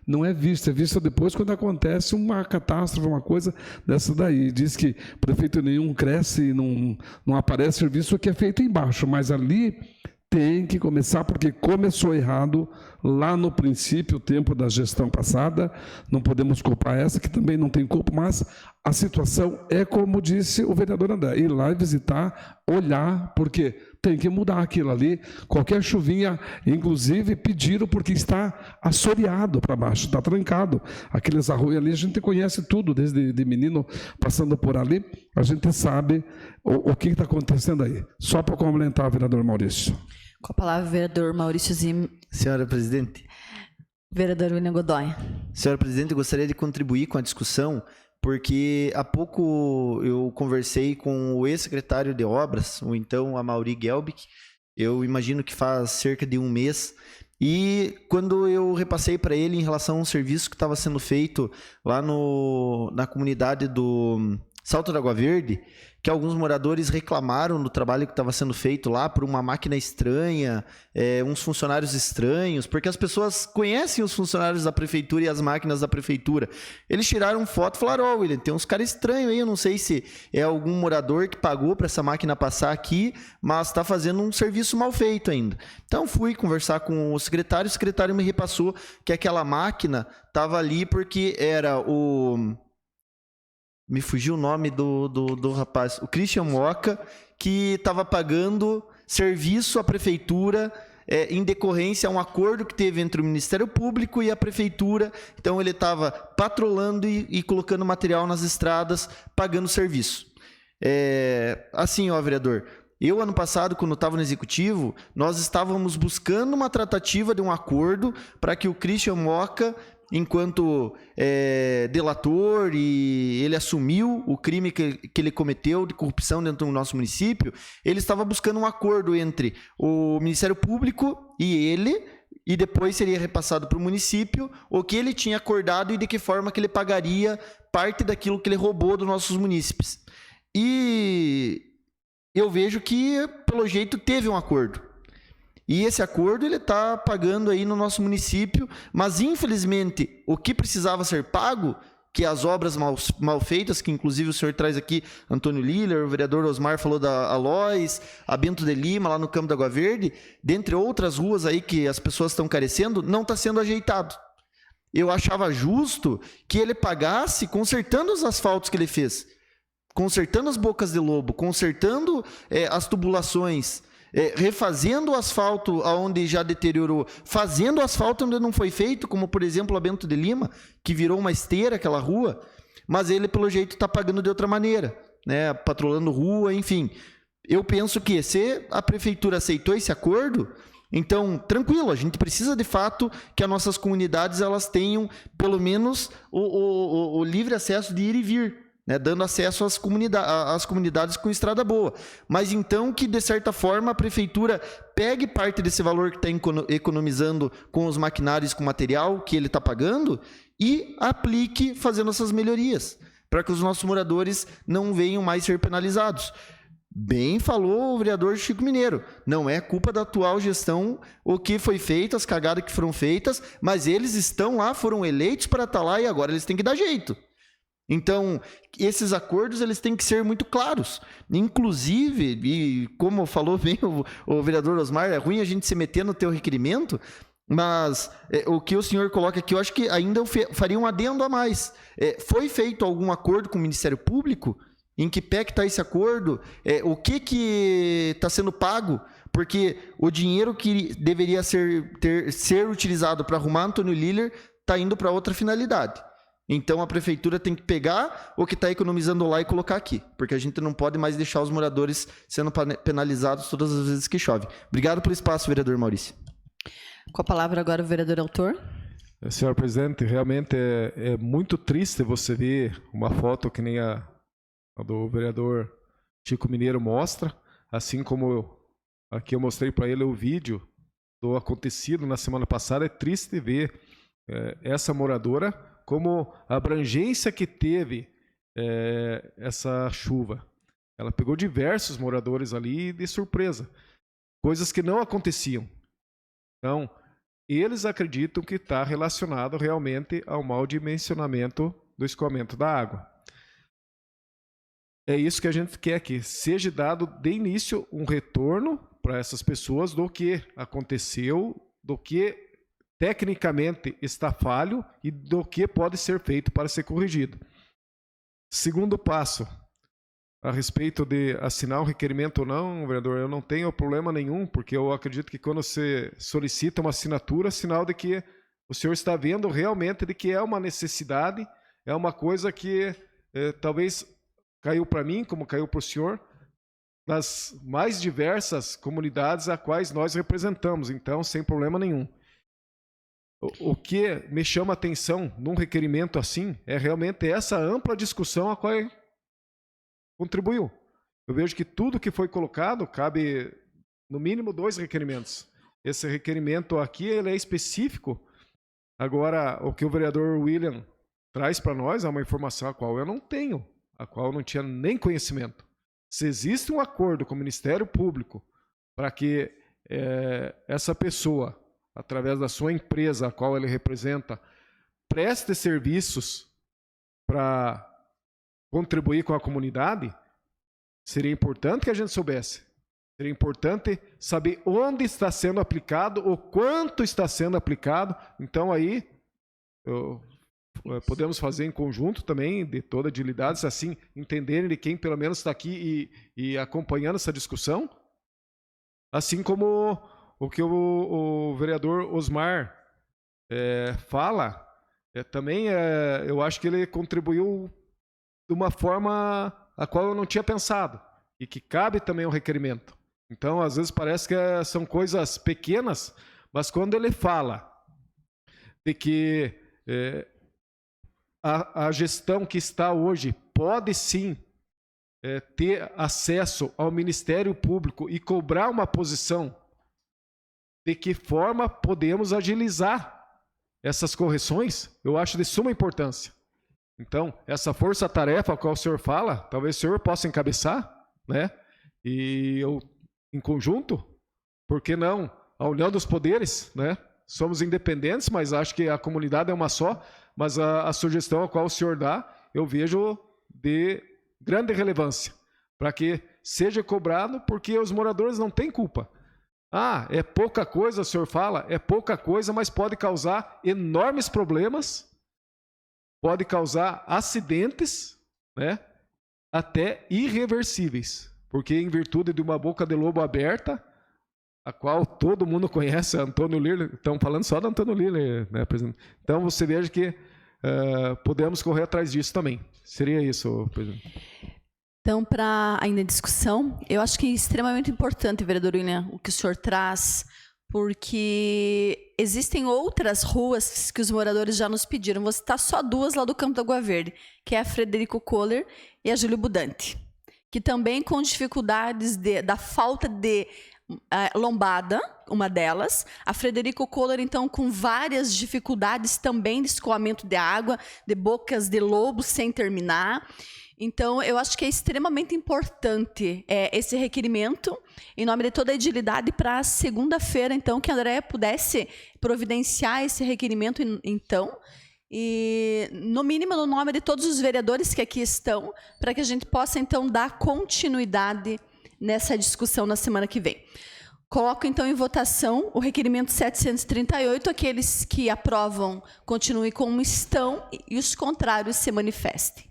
não é visto, é visto depois quando acontece uma catástrofe, uma coisa dessa daí. Diz que prefeito nenhum cresce e não aparece serviço que é feito embaixo, mas ali tem que começar, porque começou errado lá no princípio, o tempo da gestão passada, não podemos culpar essa, que também não tem culpa, mas a situação é como disse o vereador André, ir lá visitar, olhar, porque tem que mudar aquilo ali, qualquer chuvinha, inclusive pediram porque está assoreado para baixo, está trancado, aqueles arroios ali, a gente conhece tudo, desde de menino passando por ali, a gente sabe o que está acontecendo aí. Só para complementar, vereador Maurício. Com a palavra, vereador Maurício Zim. Senhora presidente. Vereador William Godoy. Senhora presidente, eu gostaria de contribuir com a discussão, porque há pouco eu conversei com o ex-secretário de obras, o então Amaury Gelbick, eu imagino que faz cerca de um mês, e quando eu repassei para ele em relação a um serviço que estava sendo feito lá na comunidade do Salto da Água Verde, que alguns moradores reclamaram do trabalho que estava sendo feito lá por uma máquina estranha, uns funcionários estranhos, porque as pessoas conhecem os funcionários da prefeitura e as máquinas da prefeitura. Eles tiraram foto e falaram, William, tem uns caras estranhos aí, eu não sei se é algum morador que pagou para essa máquina passar aqui, mas está fazendo um serviço mal feito ainda. Então fui conversar com o secretário me repassou que aquela máquina estava ali porque era me fugiu o nome do rapaz, o Christian Moca, que estava pagando serviço à prefeitura em decorrência a um acordo que teve entre o Ministério Público e a prefeitura. Então ele estava patrolando e colocando material nas estradas, pagando serviço. Assim, vereador, eu, ano passado, quando estava no Executivo, nós estávamos buscando uma tratativa de um acordo para que o Christian Moca, enquanto delator, e ele assumiu o crime que ele cometeu de corrupção dentro do nosso município, ele estava buscando um acordo entre o Ministério Público e ele, e depois seria repassado para o município o que ele tinha acordado e de que forma que ele pagaria parte daquilo que ele roubou dos nossos munícipes. E eu vejo que, pelo jeito, teve um acordo. E esse acordo ele está pagando aí no nosso município, mas infelizmente o que precisava ser pago, que as obras mal feitas, que inclusive o senhor traz aqui, Antônio Liller, o vereador Osmar falou da Alois, a Bento de Lima, lá no Campo da Água Verde, dentre outras ruas aí que as pessoas estão carecendo, não está sendo ajeitado. Eu achava justo que ele pagasse consertando os asfaltos que ele fez, consertando as bocas de lobo, consertando as tubulações, refazendo o asfalto onde já deteriorou, fazendo o asfalto onde não foi feito, como por exemplo a Bento de Lima, que virou uma esteira aquela rua, mas ele pelo jeito está pagando de outra maneira, né? Patrolando rua, enfim. Eu penso que se a prefeitura aceitou esse acordo, então tranquilo, a gente precisa de fato que as nossas comunidades elas tenham pelo menos o livre acesso de ir e vir, né, dando acesso às comunidades com estrada boa. Mas então que, de certa forma, a prefeitura pegue parte desse valor que está economizando com os maquinários, com o material que ele está pagando e aplique fazendo essas melhorias, para que os nossos moradores não venham mais ser penalizados. Bem falou o vereador Chico Mineiro, não é culpa da atual gestão o que foi feito, as cagadas que foram feitas, mas eles estão lá, foram eleitos para estar lá e agora eles têm que dar jeito. Então, esses acordos eles têm que ser muito claros. Inclusive, e como falou bem o vereador Osmar, é ruim a gente se meter no teu requerimento, mas o que o senhor coloca aqui, eu acho que ainda eu faria um adendo a mais. Foi feito algum acordo com o Ministério Público Em que pé que está esse acordo? O que está sendo pago? Porque o dinheiro que deveria ser utilizado para arrumar Antônio Liller está indo para outra finalidade. Então, a prefeitura tem que pegar o que está economizando lá e colocar aqui, porque a gente não pode mais deixar os moradores sendo penalizados todas as vezes que chove. Obrigado pelo espaço, vereador Maurício. Com a palavra agora o vereador Autor. Senhor presidente, realmente é muito triste você ver uma foto que nem a do vereador Chico Mineiro mostra, assim como aqui eu mostrei para ele o vídeo do acontecido na semana passada. É triste ver essa moradora, como a abrangência que teve essa chuva. Ela pegou diversos moradores ali de surpresa, coisas que não aconteciam. Então, eles acreditam que está relacionado realmente ao mau dimensionamento do escoamento da água. É isso que a gente quer, que seja dado de início um retorno para essas pessoas do que aconteceu, do que tecnicamente está falho e do que pode ser feito para ser corrigido. Segundo passo, a respeito de assinar um requerimento ou não, vereador, eu não tenho problema nenhum, porque eu acredito que quando você solicita uma assinatura, é sinal de que o senhor está vendo realmente de que é uma necessidade, é uma coisa que talvez caiu para mim, como caiu para o senhor, nas mais diversas comunidades a quais nós representamos, então sem problema nenhum. O que me chama a atenção num requerimento assim é realmente essa ampla discussão a qual contribuiu. Eu vejo que tudo que foi colocado cabe no mínimo 2 requerimentos. Esse requerimento aqui ele é específico. Agora, o que o vereador William traz para nós é uma informação a qual eu não tenho, a qual eu não tinha nem conhecimento. Se existe um acordo com o Ministério Público para que essa pessoa, através da sua empresa, a qual ele representa, preste serviços para contribuir com a comunidade, seria importante que a gente soubesse. Seria importante saber onde está sendo aplicado, o quanto está sendo aplicado. Então, aí, podemos fazer em conjunto também, de toda a agilidade, se assim entenderem de quem pelo menos está aqui e acompanhando essa discussão. Assim como o que o vereador Osmar fala, também eu acho que ele contribuiu de uma forma a qual eu não tinha pensado e que cabe também o requerimento. Então, às vezes parece que são coisas pequenas, mas quando ele fala de que a gestão que está hoje pode sim ter acesso ao Ministério Público e cobrar uma posição, de que forma podemos agilizar essas correções, eu acho de suma importância. Então, essa força-tarefa a qual o senhor fala, talvez o senhor possa encabeçar, né? E eu, em conjunto, por que não? A união dos poderes, né? Somos independentes, mas acho que a comunidade é uma só, mas a sugestão a qual o senhor dá, eu vejo de grande relevância, para que seja cobrado, porque os moradores não têm culpa. Ah, é pouca coisa, o senhor fala, é pouca coisa, mas pode causar enormes problemas, pode causar acidentes, né, até irreversíveis, porque em virtude de uma boca de lobo aberta, a qual todo mundo conhece, Antônio Liller, estão falando só do Antônio Liller, né, presidente? Então você veja que podemos correr atrás disso também. Seria isso, presidente. Então, para ainda em discussão, eu acho que é extremamente importante, vereador William, o que o senhor traz, porque existem outras ruas que os moradores já nos pediram. Vou citar só 2 lá do Campo da Água Verde, que é a Frederico Kohler e a Júlio Budante, que também com dificuldades da falta de lombada, uma delas. A Frederico Kohler, então, com várias dificuldades também de escoamento de água, de bocas de lobo sem terminar. Então, eu acho que é extremamente importante esse requerimento, em nome de toda a agilidade, para segunda-feira, então, que a Andréia pudesse providenciar esse requerimento, então, e, no mínimo, no nome de todos os vereadores que aqui estão, para que a gente possa, então, dar continuidade nessa discussão na semana que vem. Coloco, então, em votação o requerimento 738, aqueles que aprovam continuem como estão e os contrários se manifestem.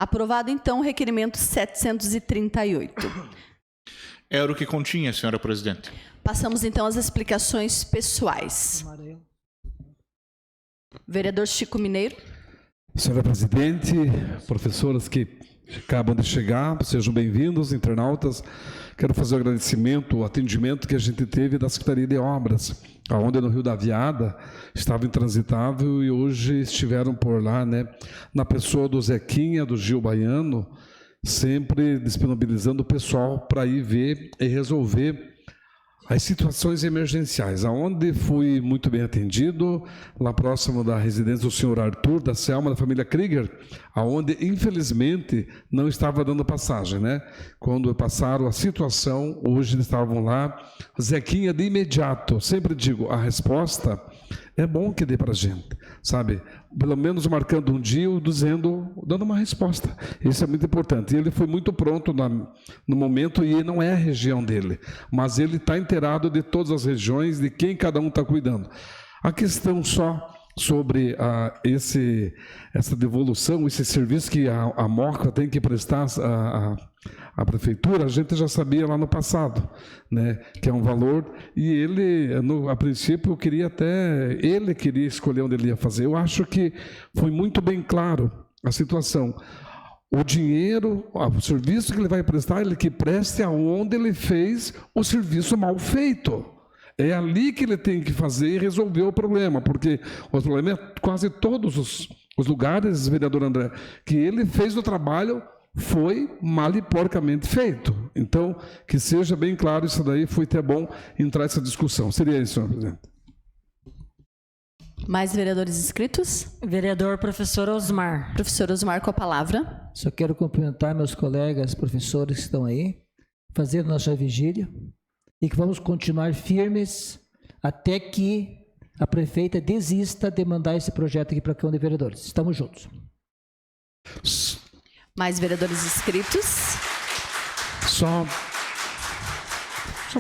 Aprovado, então, o requerimento 738. Era o que continha, senhora presidente. Passamos, então, às explicações pessoais. Vereador Chico Mineiro. Senhora presidente, professoras que acabam de chegar, sejam bem-vindos, internautas. Quero fazer um agradecimento ao atendimento que a gente teve da Secretaria de Obras, onde no Rio da Aviada estava intransitável e hoje estiveram por lá, né, na pessoa do Zequinha, do Gil Baiano, sempre disponibilizando o pessoal para ir ver e resolver as situações emergenciais, aonde fui muito bem atendido, lá próximo da residência do senhor Arthur, da Selma, da família Krieger, aonde, infelizmente, não estava dando passagem, né? Quando passaram a situação, hoje eles estavam lá, Zequinha de imediato, sempre digo, a resposta é bom que dê para a gente, sabe? Pelo menos marcando um dia, dando uma resposta. Isso é muito importante. E ele foi muito pronto no momento, e não é a região dele, mas ele está inteirado de todas as regiões, de quem cada um está cuidando. A questão só sobre essa devolução, esse serviço que a MOCA tem que prestar à prefeitura, a gente já sabia lá no passado, né, que é um valor, e ele, a princípio, ele queria escolher onde ele ia fazer. Eu acho que foi muito bem claro a situação. O dinheiro, o serviço que ele vai prestar, ele que preste aonde ele fez o serviço mal feito. É ali que ele tem que fazer e resolver o problema, porque o problema é quase todos os lugares, vereador André, que ele fez o trabalho foi mal e porcamente feito. Então, que seja bem claro isso daí, foi até bom entrar essa discussão. Seria isso, senhor presidente. Mais vereadores inscritos? Vereador professor Osmar. Professor Osmar, com a palavra. Só quero cumprimentar meus colegas professores que estão aí, fazer nossa vigília, e que vamos continuar firmes até que a prefeita desista de mandar esse projeto aqui para a Câmara de Vereadores. Estamos juntos. Mais vereadores inscritos? Só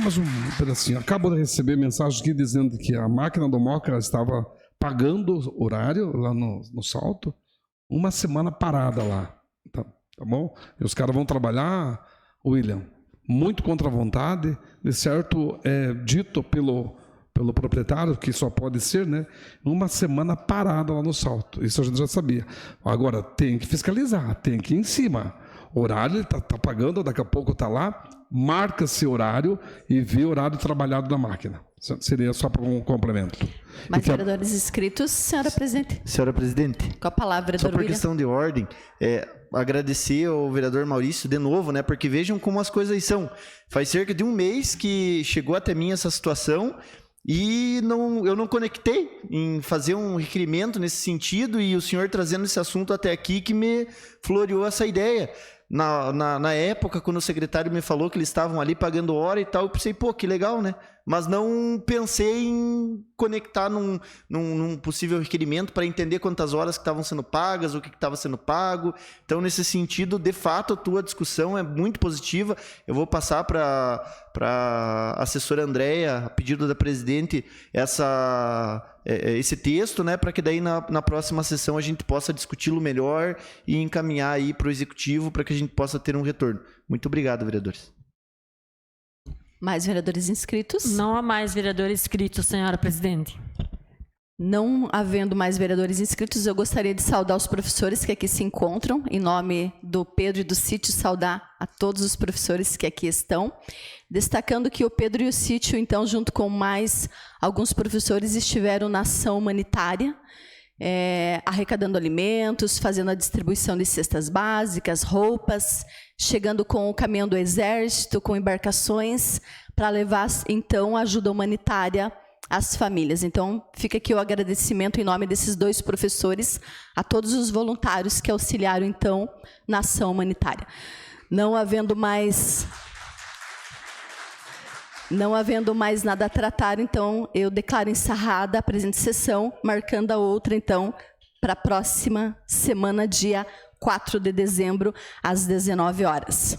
mais um pedacinho. Acabo de receber mensagem aqui dizendo que a máquina do MOCA estava pagando horário lá no Salto, uma semana parada lá. Tá bom? E os caras vão trabalhar, William, muito contra a vontade, de certo é dito pelo proprietário, que só pode ser, né, uma semana parada lá no Salto. Isso a gente já sabia. Agora, tem que fiscalizar, tem que ir em cima. Horário, ele está pagando, daqui a pouco está lá, marca-se horário e vê o horário trabalhado da máquina. Seria só para um complemento. Mais vereadores inscritos, senhora presidente. Senhora presidente. Com a palavra, só vereador por William. questão de ordem, agradecer ao vereador Maurício de novo, né, porque vejam como as coisas são. Faz cerca de um mês que chegou até mim essa situação e eu não conectei em fazer um requerimento nesse sentido, e o senhor trazendo esse assunto até aqui que me floreou essa ideia. Na época, quando o secretário me falou que eles estavam ali pagando hora e tal, eu pensei, pô, que legal, né? Mas não pensei em conectar num possível requerimento para entender quantas horas que estavam sendo pagas, o que estava sendo pago. Então, nesse sentido, de fato, a tua discussão é muito positiva. Eu vou passar para a assessora Andréia, a pedido da presidente, esse texto, né, para que daí na próxima sessão a gente possa discuti-lo melhor e encaminhar aí para o executivo para que a gente possa ter um retorno. Muito obrigado, vereadores. Mais vereadores inscritos? Não há mais vereadores inscritos, senhora presidente. Não havendo mais vereadores inscritos, eu gostaria de saudar os professores que aqui se encontram. Em nome do Pedro e do Sítio, saudar a todos os professores que aqui estão. Destacando que o Pedro e o Sítio, então, junto com mais alguns professores, estiveram na ação humanitária, arrecadando alimentos, fazendo a distribuição de cestas básicas, roupas, chegando com o caminhão do Exército, com embarcações, para levar, então, ajuda humanitária às famílias. Então, fica aqui o agradecimento em nome desses dois professores a todos os voluntários que auxiliaram, então, na ação humanitária. Não havendo mais nada a tratar, então, eu declaro encerrada a presente sessão, marcando a outra, então, para a próxima semana, dia 4 de dezembro, às 19 horas.